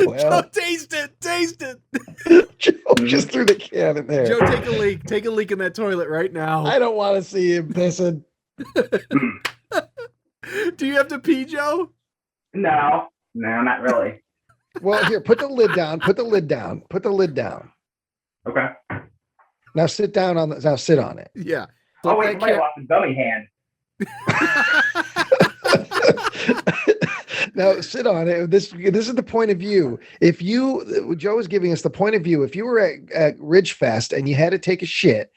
Well, Taste it. Joe just threw the can in there. Joe, take a leak. Take a leak in that toilet right now. I don't want to see him pissing. Do you have to pee, Joe? No, not really. Well, here, put the lid down. Put the lid down. Okay. Now sit down on the. Now sit on it. Yeah. Oh Flip wait, that somebody lost a dummy hand. Now sit on it. This is the point of view. If you, Joe is giving us the point of view. If you were at Ridgefest and you had to take a shit,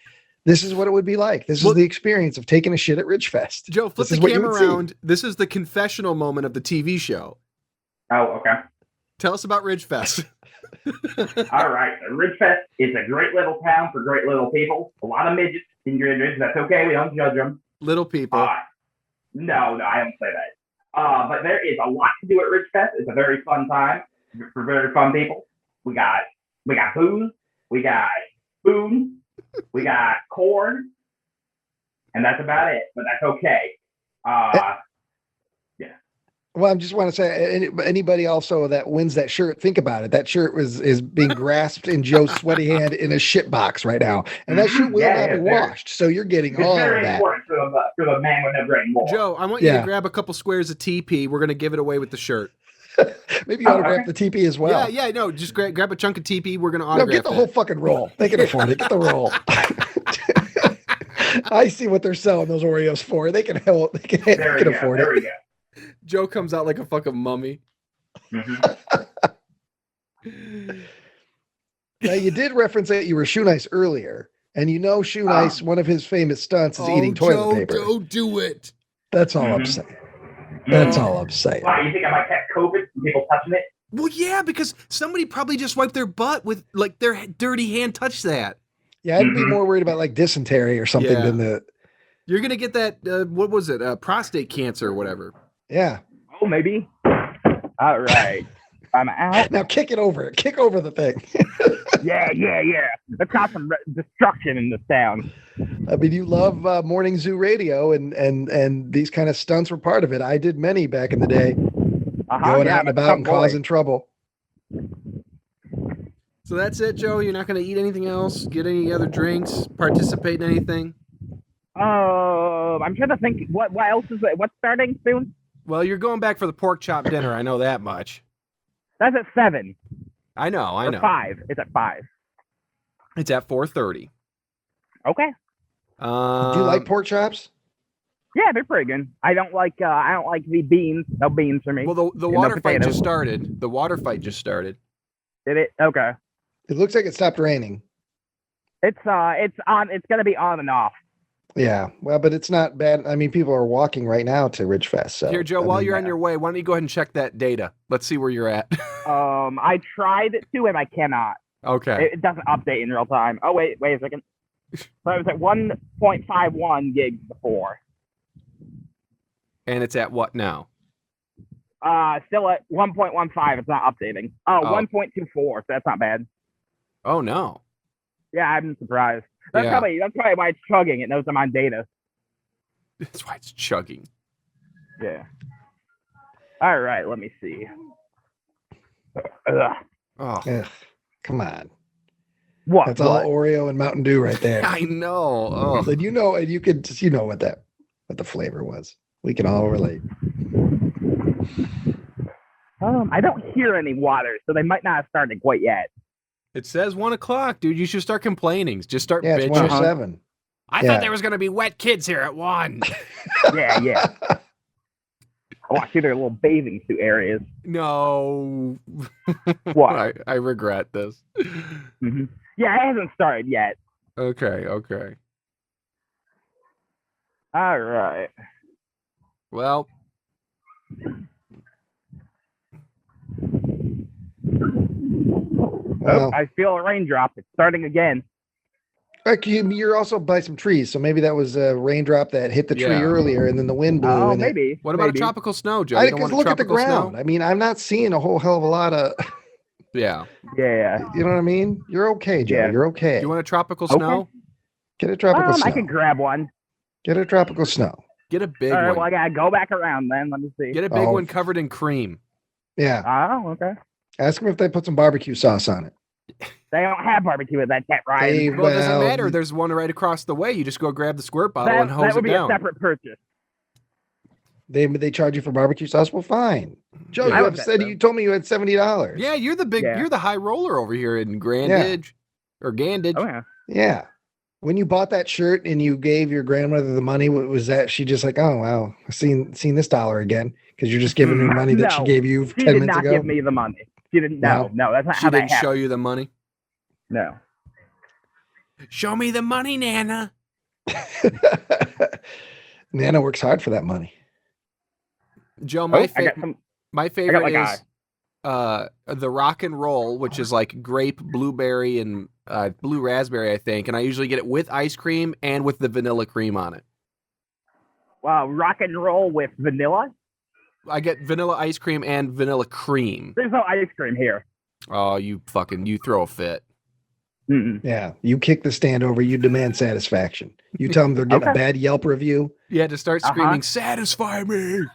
this is what it would be like. This is the experience of taking a shit at Ridgefest. Joe, flip the camera around. This is the confessional moment of the TV show. Oh, okay. Tell us about Ridgefest. All right. Ridgefest is a great little town for great little people. A lot of midgets in Ridge. That's okay. We don't judge them. Little people. No, I don't say that. But there is a lot to do at Ridgefest. It's a very fun time for very fun people. We got booze, we got food, we got corn, and that's about it. But that's okay. Yeah. Well, I just want to say, anybody also that wins that shirt, think about it. That shirt is being grasped in Joe's sweaty hand in a shit box right now, and that shirt will not be washed. So you're getting It's all of very that. important for the man with no brain more. Joe, I want you to grab a couple squares of TP. We're gonna give it away with the shirt. Maybe you autograph the TP as well. Yeah, no, just grab a chunk of TP. We're gonna No, autograph. get the whole fucking roll. They can afford it. Get the roll. I see what they're selling those Oreos for. They can help. They can afford it. There we go. Joe comes out like a fucking mummy. Now, you did reference that you were Shoe Nice earlier, and you know Shoe Nice, one of his famous stunts is eating toilet paper. Don't do it. That's all I'm saying. That's all I'm saying. Why, you think I might catch COVID from people touching it? Well, yeah, because somebody probably just wiped their butt with like their dirty hand touched that. Yeah, I'd be more worried about like dysentery or something than the. You're gonna get that. What was it? Prostate cancer or whatever. Yeah. Oh, maybe. All right. I'm out. Now kick it over. Kick over the thing. Yeah. Let's have some destruction in this town. I mean, you love morning zoo radio, and these kind of stunts were part of it. I did many back in the day, going out and about and causing trouble. So that's it, Joe. You're not going to eat anything else, get any other drinks, participate in anything. I'm trying to think. What else is it? What's starting soon? Well, you're going back for the pork chop dinner. I know that much. That's at 7. I know. Or 5. It's at 5. It's at 4:30. Okay. Do you like pork chops? Yeah, they're pretty good. I don't like the beans. No beans for me. Well, the water fight just started. The water fight just started. Did it? Okay. It looks like it stopped raining. It's on. It's gonna be on and off. Yeah, well, but it's not bad. I mean, people are walking right now to Ridgefest. So here, Joe, while you're on your way, why don't you go ahead and check that data? Let's see where you're at. I tried it to, and I cannot. Okay. It doesn't update in real time. Oh wait a second. So it was at 1.51 gigs before. And it's at what now? Still at 1.15. It's not updating. Oh, 1.24. So that's not bad. Oh no. Yeah, I'm surprised. That's probably why it's chugging. It knows I'm on data. That's why it's chugging. Yeah. All right, let me see. Ugh, come on. What? That's all Oreo and Mountain Dew right there. I know. Oh. And you know, and you could just, what the flavor was. We can all relate. I don't hear any water, so they might not have started quite yet. It says 1 o'clock, dude. You should start complaining. Just start bitching. It's 1:07. I thought there was going to be wet kids here at 1. Yeah. I want to see their little bathing suit areas. No. What? I regret this. Mm-hmm. Yeah, it hasn't started yet. Okay. All right. Well. I feel a raindrop. It's starting again. You're also by some trees, so maybe that was a raindrop that hit the tree earlier, and then the wind blew. Oh, maybe. What about a tropical snow, Joe? Because look at the ground. Snow? I mean, I'm not seeing a whole hell of a lot of. Yeah. You know what I mean? You're okay, Joe. Yeah. You're okay. You want a tropical snow? Get a tropical snow. I can grab one. Get a tropical snow. Get a big one. one. Well, I gotta go back around then. Let me see. Get a big one covered in cream. Yeah. Oh, okay. Ask them if they put some barbecue sauce on it. They don't have barbecue at that tent, Ryan. Well, it doesn't matter. There's one right across the way. You just go grab the squirt bottle and hose it down. That would be a separate purchase. They charge you for barbecue sauce? Well, fine. Joe, you told me you had $70. Yeah, you're the high roller over here in Grandage or Gandage. Oh, yeah. Yeah. When you bought that shirt and you gave your grandmother the money, was that she just like, oh wow, I've seen this dollar again? Because you're just giving her money that she gave you 10 minutes ago? She did not give me the money. She didn't. No, that's not how that happened. She didn't show you the money? No. Show me the money, Nana. Nana works hard for that money. Joe, my favorite is the rock and roll, which is like grape, blueberry, and blue raspberry, I think. And I usually get it with ice cream and with the vanilla cream on it. Wow, rock and roll with vanilla? I get vanilla ice cream and vanilla cream. There's no ice cream here. Oh, you throw a fit. Mm-mm. Yeah, you kick the stand over, you demand satisfaction. You tell them they're getting a bad Yelp review. You had to start screaming, satisfy me.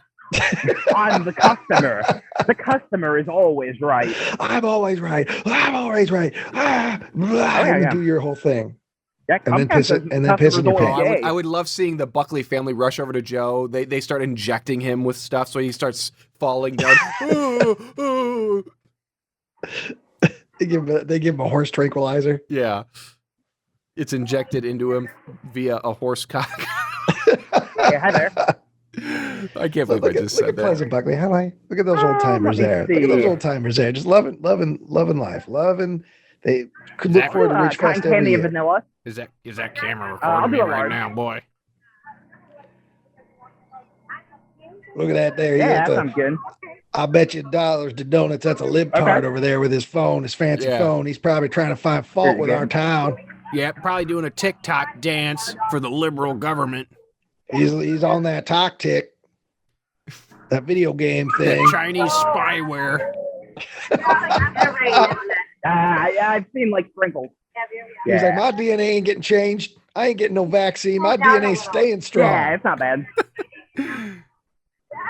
I'm the customer. The customer is always right. I'm always right. I'm always right. And then do your whole thing. Yeah, And then piss it- and then piss in your customers pants. always I would love seeing the Buckley family rush over to Joe. They start injecting him with stuff, so he starts falling down. They give him a horse tranquilizer. Yeah. It's injected into him via a horse cock. Hey, hi there. I can't believe I just look said at that. Pleasant Buckley. How do I look at those old timers let me there? Look at those see. old timers there. Just loving life. Loving. They could look forward to Cotton Ridgefest every candy year. and vanilla. Is that camera I'll recording do me a right large. now, boy? Look at that there. Yeah, that Yeah, sounds good. I bet you dollars to donuts. That's a libtard over there with his phone, his fancy Yeah. phone. He's probably trying to find fault Pretty with good. our town. Yeah, probably doing a TikTok dance for the liberal government. He's on that talk tick, that video game thing. That Chinese spyware. I've seen like sprinkles. He's like, my DNA ain't getting changed. I ain't getting no vaccine. My DNA's staying strong. Yeah, it's not bad.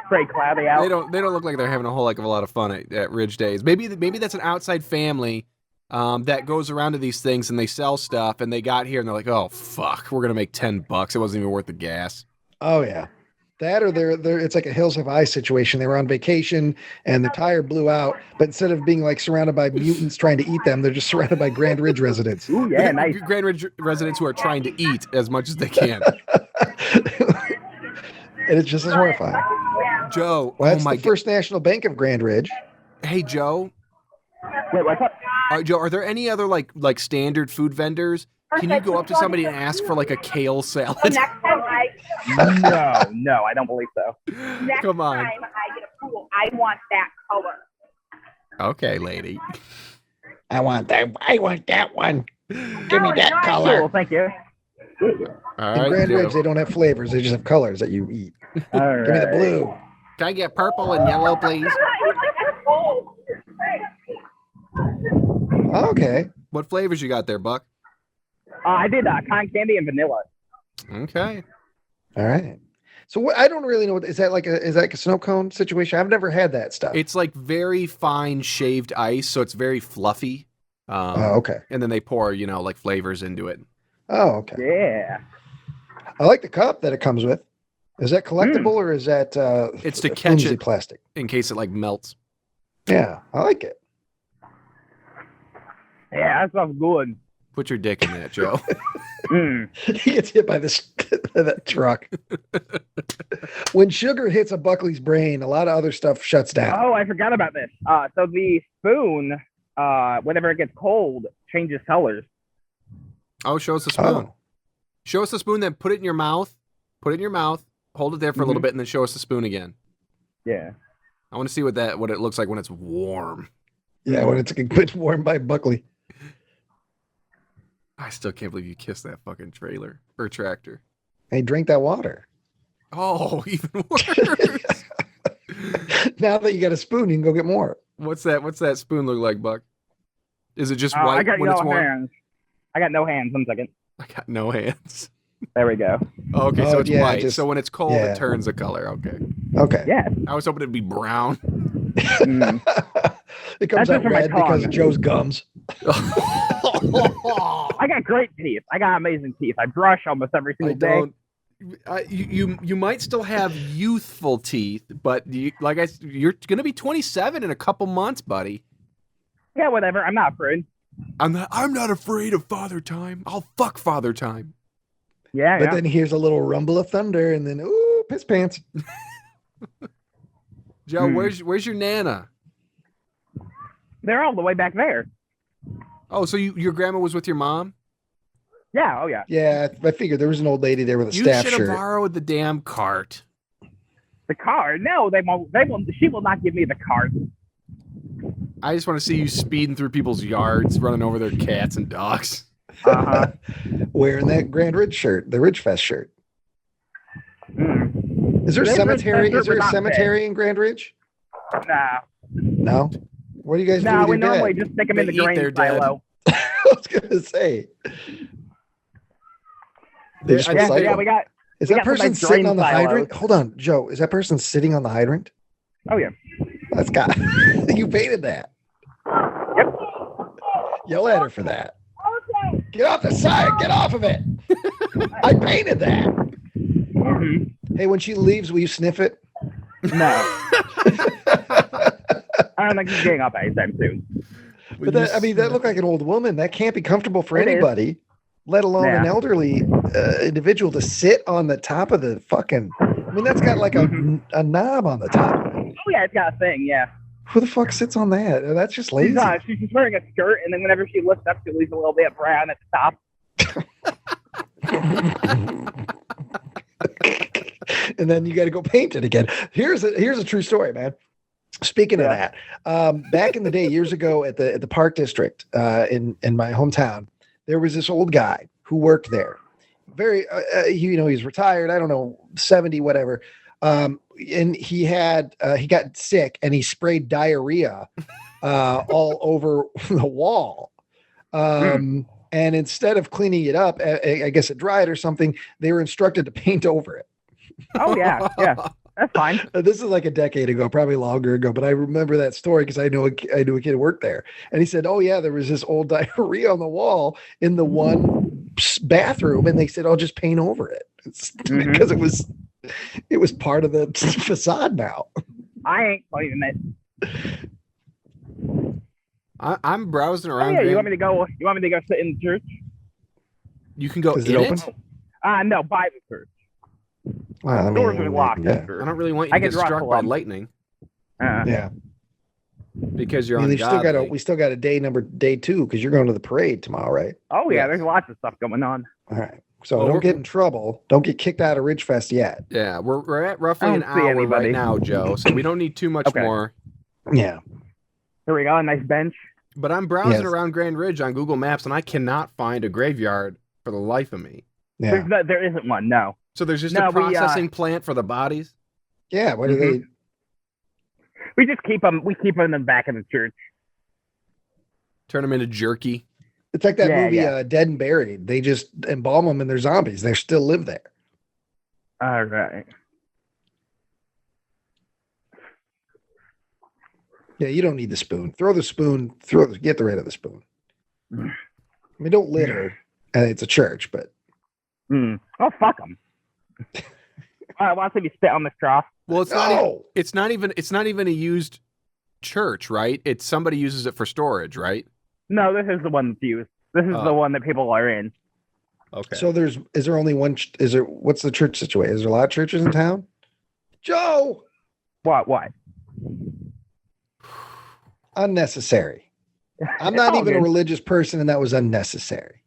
Pretty cloudy They out. don't look like they're having a whole heck of a lot of fun at Ridge Days. Maybe that's an outside family that goes around to these things and they sell stuff, and they got here and they're like, oh fuck, we're gonna make $10. It wasn't even worth the gas. Oh yeah, that or they're it's like a Hills Have Eyes situation. They were on vacation and the tire blew out, but instead of being like surrounded by mutants trying to eat them, they're just surrounded by Grand Ridge residents. Ooh, yeah, nice. Grand Ridge residents who are trying to eat as much as they can. And it's just as horrifying. Joe, Well, oh that's my the First National Bank of Grand Ridge. Hey Joe, Wait, what's up? Joe, are there any other like standard food vendors? Can you go up to somebody and ask for like a kale salad? Next time No, I don't believe so. Come on. I get a pool, I want that color. Okay, lady. I want that one. Give me that Cool, color. thank you. All In right, Grand Ridge, Joe. they don't have flavors. They just have colors that you eat. All Give me the right. blue. Can I get purple and yellow, please? Oh, okay. What flavors you got there, Buck? I did cotton candy and vanilla. Okay. All right. So what, I don't really know. Is that like a snow cone situation? I've never had that stuff. It's like very fine shaved ice, so it's very fluffy. Oh, okay. And then they pour, like flavors into it. Oh, okay. Yeah. I like the cup that it comes with. Is that collectible or is that It's to catch flimsy it. plastic? In case it like melts. Yeah, I like it. Yeah, that sounds good. Put your dick in that, Joe. Mm. He gets hit by that truck. When sugar hits a Buckley's brain, a lot of other stuff shuts down. Oh, I forgot about this. So the spoon, whenever it gets cold, changes colors. Oh, show us the spoon. Oh. Show us the spoon, then put it in your mouth. Put it in your mouth. Hold it there for a little bit, and then show us the spoon again. Yeah. I want to see what it looks like when it's warm. Yeah, when it's warm by Buckley. I still can't believe you kissed that fucking trailer or tractor. Hey, drink that water. Oh, even worse. Now that you got a spoon, you can go get more. What's that spoon look like, Buck? Is it just I white got when it's no warm? hands. I got no hands. 1 second. I got no hands. There we go. Oh, okay, so Oh, it's yeah, white. just- So when it's cold, yeah. it turns the color. Okay. Okay. Yeah. I was hoping it'd be brown. Mm. It comes That's out just for my red because of tongue. Joe's gums. I got great teeth. I got amazing teeth. I brush almost every I single day. don't. You might still have youthful teeth, but you're gonna be 27 in a couple months, buddy. Yeah, whatever. I'm not afraid. I'm not afraid of Father Time. I'll fuck Father Time. Yeah, But yeah. then he hears a little rumble of thunder and then, ooh, piss pants. Joe, where's your nana? They're all the way back there. Oh, so your grandma was with your mom? Yeah. Oh, yeah. Yeah, I figured there was an old lady there with a You staff should have shirt. borrowed the damn cart. The car? No, they won't. They won't. She will not give me the cart. I just want to see you speeding through people's yards, running over their cats and dogs. Uh-huh. Wearing that Grand Ridge shirt, the Ridgefest shirt. Mm. Is there a Grand cemetery? Ridge Is there a not cemetery in Grand Ridge? Nah. No. What do you guys do Nah, with we your normally dead? just stick them in They the eat their grain dead. silo. I was gonna say. They just I Yeah, think recycle. yeah, we got Is We that got some person nice sitting drain on the silos. hydrant? Hold on, Joe. Is that person sitting on the hydrant? Oh yeah. That's got you painted that. Yep. Yell at her for that. Okay. Get off the side. Get off of it. I painted that. Mhm. Hey, when she leaves, will you sniff it? No. I don't think he's getting up anytime soon. But that, I mean, that looked like an old woman. That can't be comfortable for It is. anybody, let alone an Yeah. elderly individual to sit on the top of the fucking. I mean, that's got like a knob on the top of it. Oh yeah, it's got a thing. Yeah. Who the fuck sits on that? That's just lazy. She's just wearing a skirt, and then whenever she lifts up, she leaves a little bit of brown at the top. And then you got to go paint it again. Here's a true story, man. Speaking of that, back in the day, years ago at the Park District in my hometown, there was this old guy who worked there. Very, he's retired. I don't know, 70, whatever. And he got sick and he sprayed diarrhea all over the wall. And instead of cleaning it up, I guess it dried or something, they were instructed to paint over it. Oh yeah, yeah, that's fine. This is like a decade ago, probably longer ago, but I remember that story because I knew a kid who worked there, and he said, "Oh yeah, there was this old diarrhea on the wall in the one bathroom," and they said, "I'll just paint over it." It's because it was part of the facade now. I ain't cleaning it. I'm browsing Oh, around. yeah, Graham. you want me to go? You want me to go sit in the church? You can go Is in it it. open? No, by the church. Well, I mean, Doors are locked. yeah. I don't really want you I to can get drop struck the by lump. lightning Yeah. because you're I mean, ungodly. we still got a day 2 because you're going to the parade tomorrow, right? Oh yeah, Yes. there's lots of stuff going on. All right. So Well, don't we're- get in trouble. Don't get kicked out of Ridgefest yet. Yeah, we're at roughly I an don't see hour anybody. right now, Joe. So we don't need too much Okay. more. Yeah. Here we go, a nice bench. But I'm browsing Yes. around Grand Ridge on Google Maps, and I cannot find a graveyard for the life of me. Yeah. There isn't one. No. So there's just No, a processing plant for the bodies. Yeah. What do they? We just keep them. We keep them in the back of the church. Turn them into jerky. It's like that Yeah, movie, yeah. Dead and Buried. They just embalm them and they're zombies. They still live there. All right. Yeah, you don't need the spoon. Throw the spoon. Get rid of the spoon. I mean, don't litter. It's a church, but Oh fuck them. I want to see me spit on the straw. Well, it's not. no. It's not even a used church, right? It's somebody uses it for storage, right? No, this is the one that's used. This is Oh. the one that people are in. Okay. So is there only one? What's the church situation? Is there a lot of churches in town? Joe, What? unnecessary. I'm not It's all even a good. religious person, and that was unnecessary.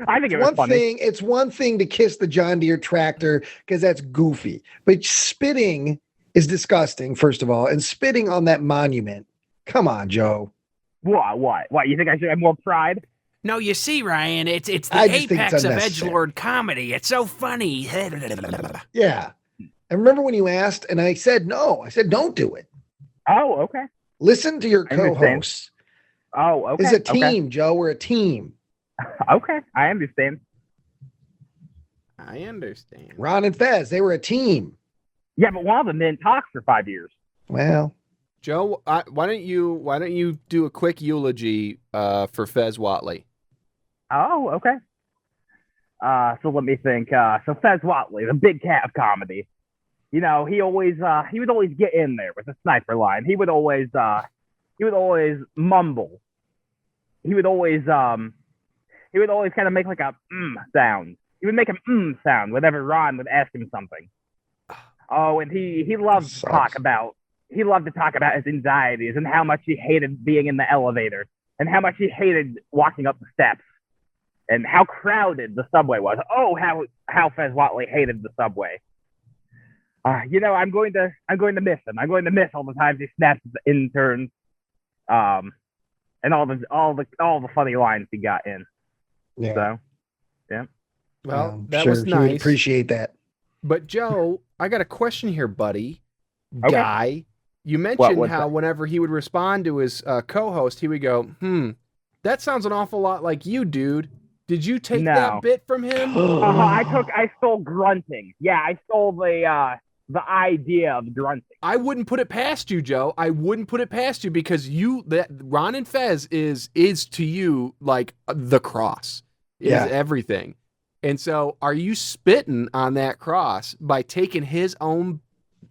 I think it was funny. It's one thing to kiss the John Deere tractor because that's goofy, but spitting is disgusting. First of all, and spitting on that monument. Come on, Joe. What? You think I should have more pride? No, you see, Ryan, it's the I just think it's apex of unnecessary. edgelord comedy. It's so funny. Yeah. And remember when you asked, and I said no. I said don't do it. Oh, okay. Listen to your I understand. co-hosts. Oh, okay. It's a team, Joe. We're a team. Okay, I understand. I understand. Ron and Fez, they were a team. Yeah, but one of them didn't talk for 5 years. Well, Joe, why don't you do a quick eulogy for Fez Whatley? Oh, okay. So let me think. So Fez Whatley, the big cat of comedy. You know, he would always get in there with a sniper line. He would always mumble. He would always kind of make like a sound. He would make an sound whenever Ron would ask him something. Oh, and he loved to talk about his anxieties and how much he hated being in the elevator and how much he hated walking up the steps and how crowded the subway was. Oh, how Fez Whatley hated the subway. You know, I'm going to miss him. I'm going to miss all the times he snapped at the interns, and all the funny lines he got in. yeah. So, yeah. Well, I'm that sure was he would nice. appreciate that. But Joe, I got a question here, buddy. Okay. Guy, you mentioned what's how that? whenever he would respond to his co-host, he would go, that sounds an awful lot like you, dude. Did you take No. that bit from him? I stole grunting. Yeah, I stole the idea of grunting. I wouldn't put it past you, Joe. I wouldn't put it past you because Ron and Fez is to you like the cross. Is everything. And so are you spitting on that cross by taking his own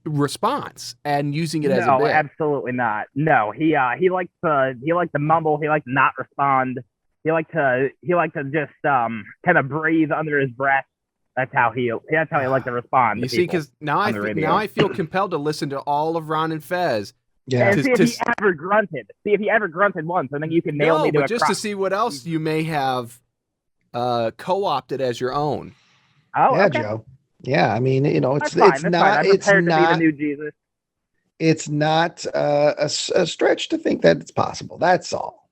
response and using it as a bit? No, absolutely not. No, he liked to mumble, he liked to not respond. He liked to just kind of breathe under his breath. That's how he liked to respond. You see, because now I feel compelled to listen to all of Ron and Fez. Yeah. And see if he ever grunted. See if he ever grunted once, and then you can nail me to a just cross. to see what else you may have co-opted as your own. Oh, yeah, okay. Joe. Yeah, I mean, you know, it's That's not fine. I'm it's prepared to be not the new Jesus. it's not a stretch to think that it's possible. That's all.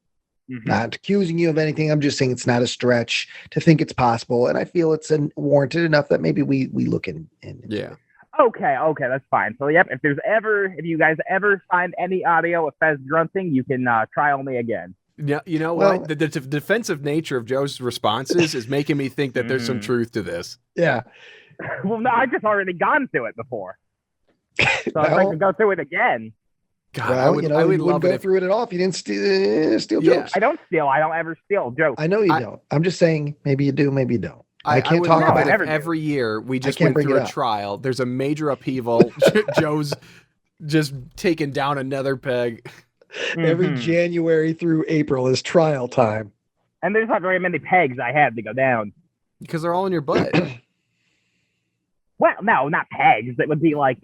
Mm-hmm. Not accusing you of anything. I'm just saying it's not a stretch to think it's possible, and I feel it's warranted enough that maybe we look in. Yeah. Okay, that's fine. So, yep, if you guys ever find any audio of Fez grunting, you can trial me again. Yeah, you know what? The defensive nature of Joe's responses is making me think that there's some truth to this. Yeah. Well, no, I've just already gone through it before, so I'd like to go through it again. God, well, I would you love wouldn't go it through it at all if you didn't steal jokes. I don't steal. I don't ever steal jokes. I know you don't. I'm just saying maybe you do, maybe you don't. I can't would talk love about it it. if every year we just can't went through bring a it up. trial. There's a major upheaval. Joe's just taking down another peg. Every January through April is trial time. And there's not very many pegs I had to go down. Because they're all in your butt. Well, no, not pegs. It would be like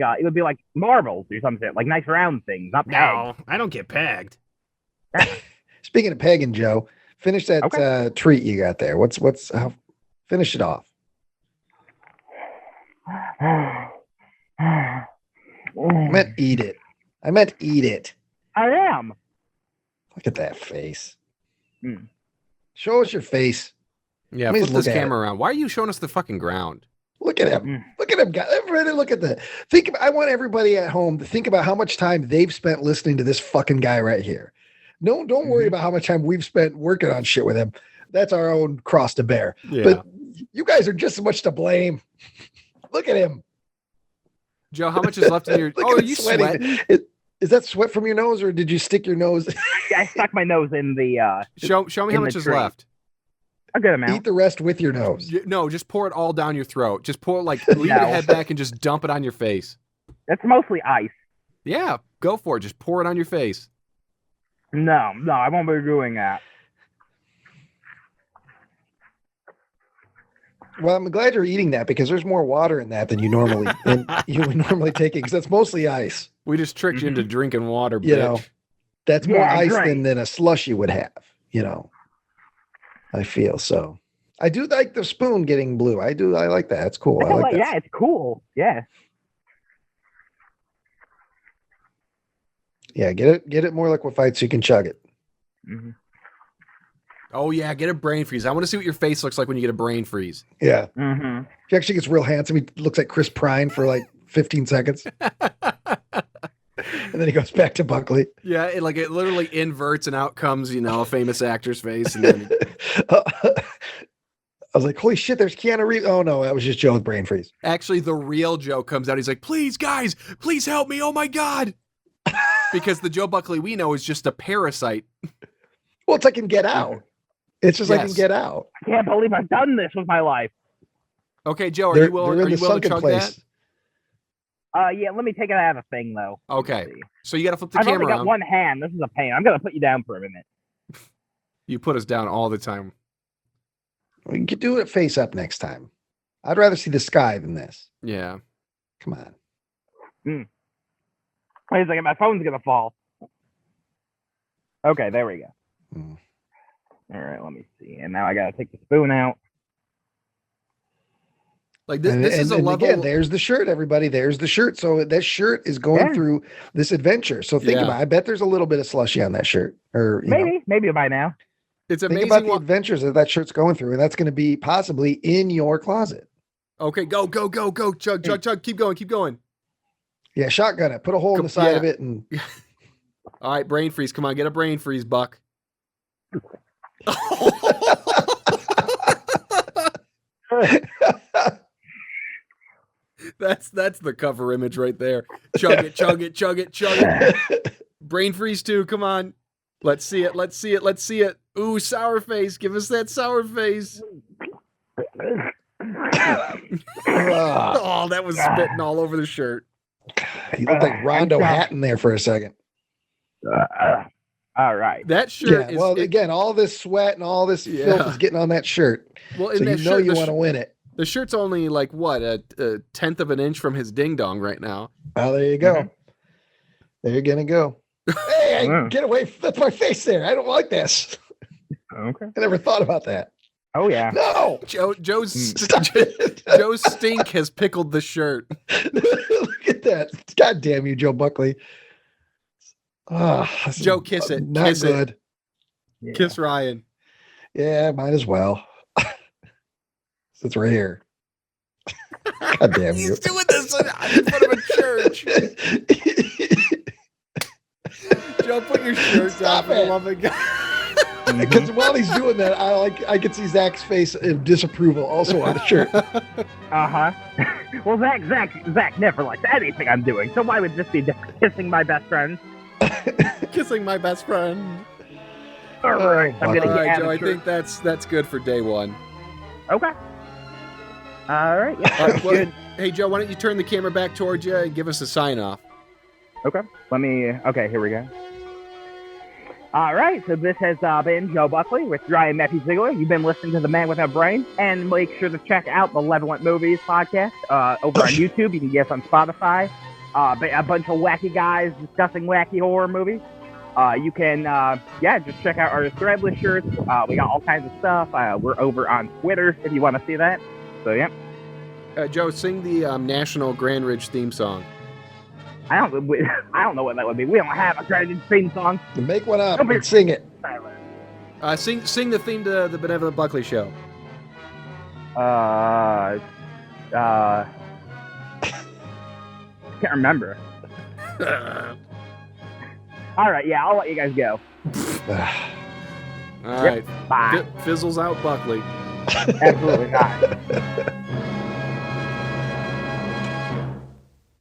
marbles or something, like nice round things, not pegs. No, I don't get pegged. Speaking of pegging, Joe, finish that treat you got there. Finish it off. I meant eat it. I am. Look at that face. Show us your face. Yeah, Let me flip look this at camera around. Why are you showing us the fucking ground? Look at him. Look at him, guys. Everybody look at that. I want everybody at home to think about how much time they've spent listening to this fucking guy right here. No, don't worry about how much time we've spent working on shit with him. That's our own cross to bear. Yeah. But you guys are just as much to blame. Look at him. Joe, how much is left in your... Look at are him you sweating? Is that sweat from your nose, or did you stick your nose? I stuck my nose in the... Show me how much is left. A good amount. Eat the rest with your nose. No, just pour it all down your throat. Just pour leave your head back and just dump it on your face. It's mostly ice. Yeah, go for it. Just pour it on your face. No, I won't be doing that. Well, I'm glad you're eating that because there's more water in that than you normally take it, because that's mostly ice. We just tricked you into drinking water, bitch. You know, that's more ice drink. than a slushy would have. You know, I feel so. I do like the spoon getting blue. I like that. It's cool. I like that. Yeah, it's cool. Yeah. Yeah, get it more liquefied so you can chug it. Oh yeah, get a brain freeze. I want to see what your face looks like when you get a brain freeze. Yeah. He actually gets real handsome. He looks like Chris Pine for like 15 seconds. And then he goes back to Buckley. Yeah, it literally inverts and out comes, a famous actor's face. And then... I was like, holy shit, there's Keanu Reeves. Oh no, that was just Joe's brain freeze. Actually, the real Joe comes out. He's like, please, guys, please help me. Oh my God. Because the Joe Buckley we know is just a parasite. Well, it's like in Get Out. It's just like in Get Out. I can't believe I've done this with my life. Okay, Joe, are you willing to chug that? Yeah, let me take it out of the thing, though. Okay. So you got to flip the I've camera only got around. one hand. This is a pain. I'm going to put you down for a minute. You put us down all the time. We could do it face up next time. I'd rather see the sky than this. Yeah. Come on. Wait a second. My phone's going to fall. Okay, there we go. All right, let me see. And now I got to take the spoon out. Like this is a level. Again, there's the shirt, everybody. There's the shirt. So that shirt is going through this adventure. So think about it. I bet there's a little bit of slushy on that shirt. Or maybe by now. It's amazing. Think about the adventures that shirt's going through, and that's going to be possibly in your closet. Okay, go, chug, keep going. Yeah, shotgun it. Put a hole in the side of it, and all right, brain freeze. Come on, get a brain freeze, Buck. That's the cover image right there. Chug it, chug it, chug it, chug it. Brain freeze 2, come on. Let's see it, let's see it, let's see it. Ooh, sour face. Give us that sour face. Oh, that was spitting all over the shirt. He looked like Rondo Hatton there for a second. All right. That shirt Yeah, well, again, all this sweat and all this filth is getting on that shirt. Well, so that you know shirt, you want to win it. The shirt's only like, what, a tenth of an inch from his ding-dong right now. Oh, there you go. There you're going to go. Hey, get away. That's my face there. I don't like this. Okay. I never thought about that. Oh, yeah. No. Joe's stink has pickled the shirt. Look at that. God damn you, Joe Buckley. Oh, Joe, kiss it. Not Kiss good. it. Yeah. Kiss Ryan. Yeah, might as well. It's right here. God damn you. He's doing this in front of a church. Joe, put your shirt down for the love of God. Because while he's doing that, I can see Zach's face of disapproval also on the shirt. Well, Zach never likes anything I'm doing, so why would this be kissing my best friend? Kissing my best friend. All right, I'm gonna All right, get Joe, I think that's good for day one. Okay. All right. Yeah. All right, well, Good. hey, Joe, why don't you turn the camera back towards you and give us a sign off? Okay. Okay, here we go. All right, so this has been Joe Buckley with Ryan Matthew Ziegler. You've been listening to The Man Without Brain, and make sure to check out the Levelent Movies podcast over on YouTube. You can get us on Spotify. A bunch of wacky guys discussing wacky horror movies. You can, just check out our threadless shirts. We got all kinds of stuff. We're over on Twitter if you want to see that. So, yeah. Joe, sing the National Grand Ridge theme song. I don't know what that would be. We don't have a credit theme song. Make one up and sing it. Sing the theme to the Benevolent Buckley Show. Can't remember. All right, yeah, I'll let you guys go. All right. Bye. Fizzles out, Buckley. Absolutely not.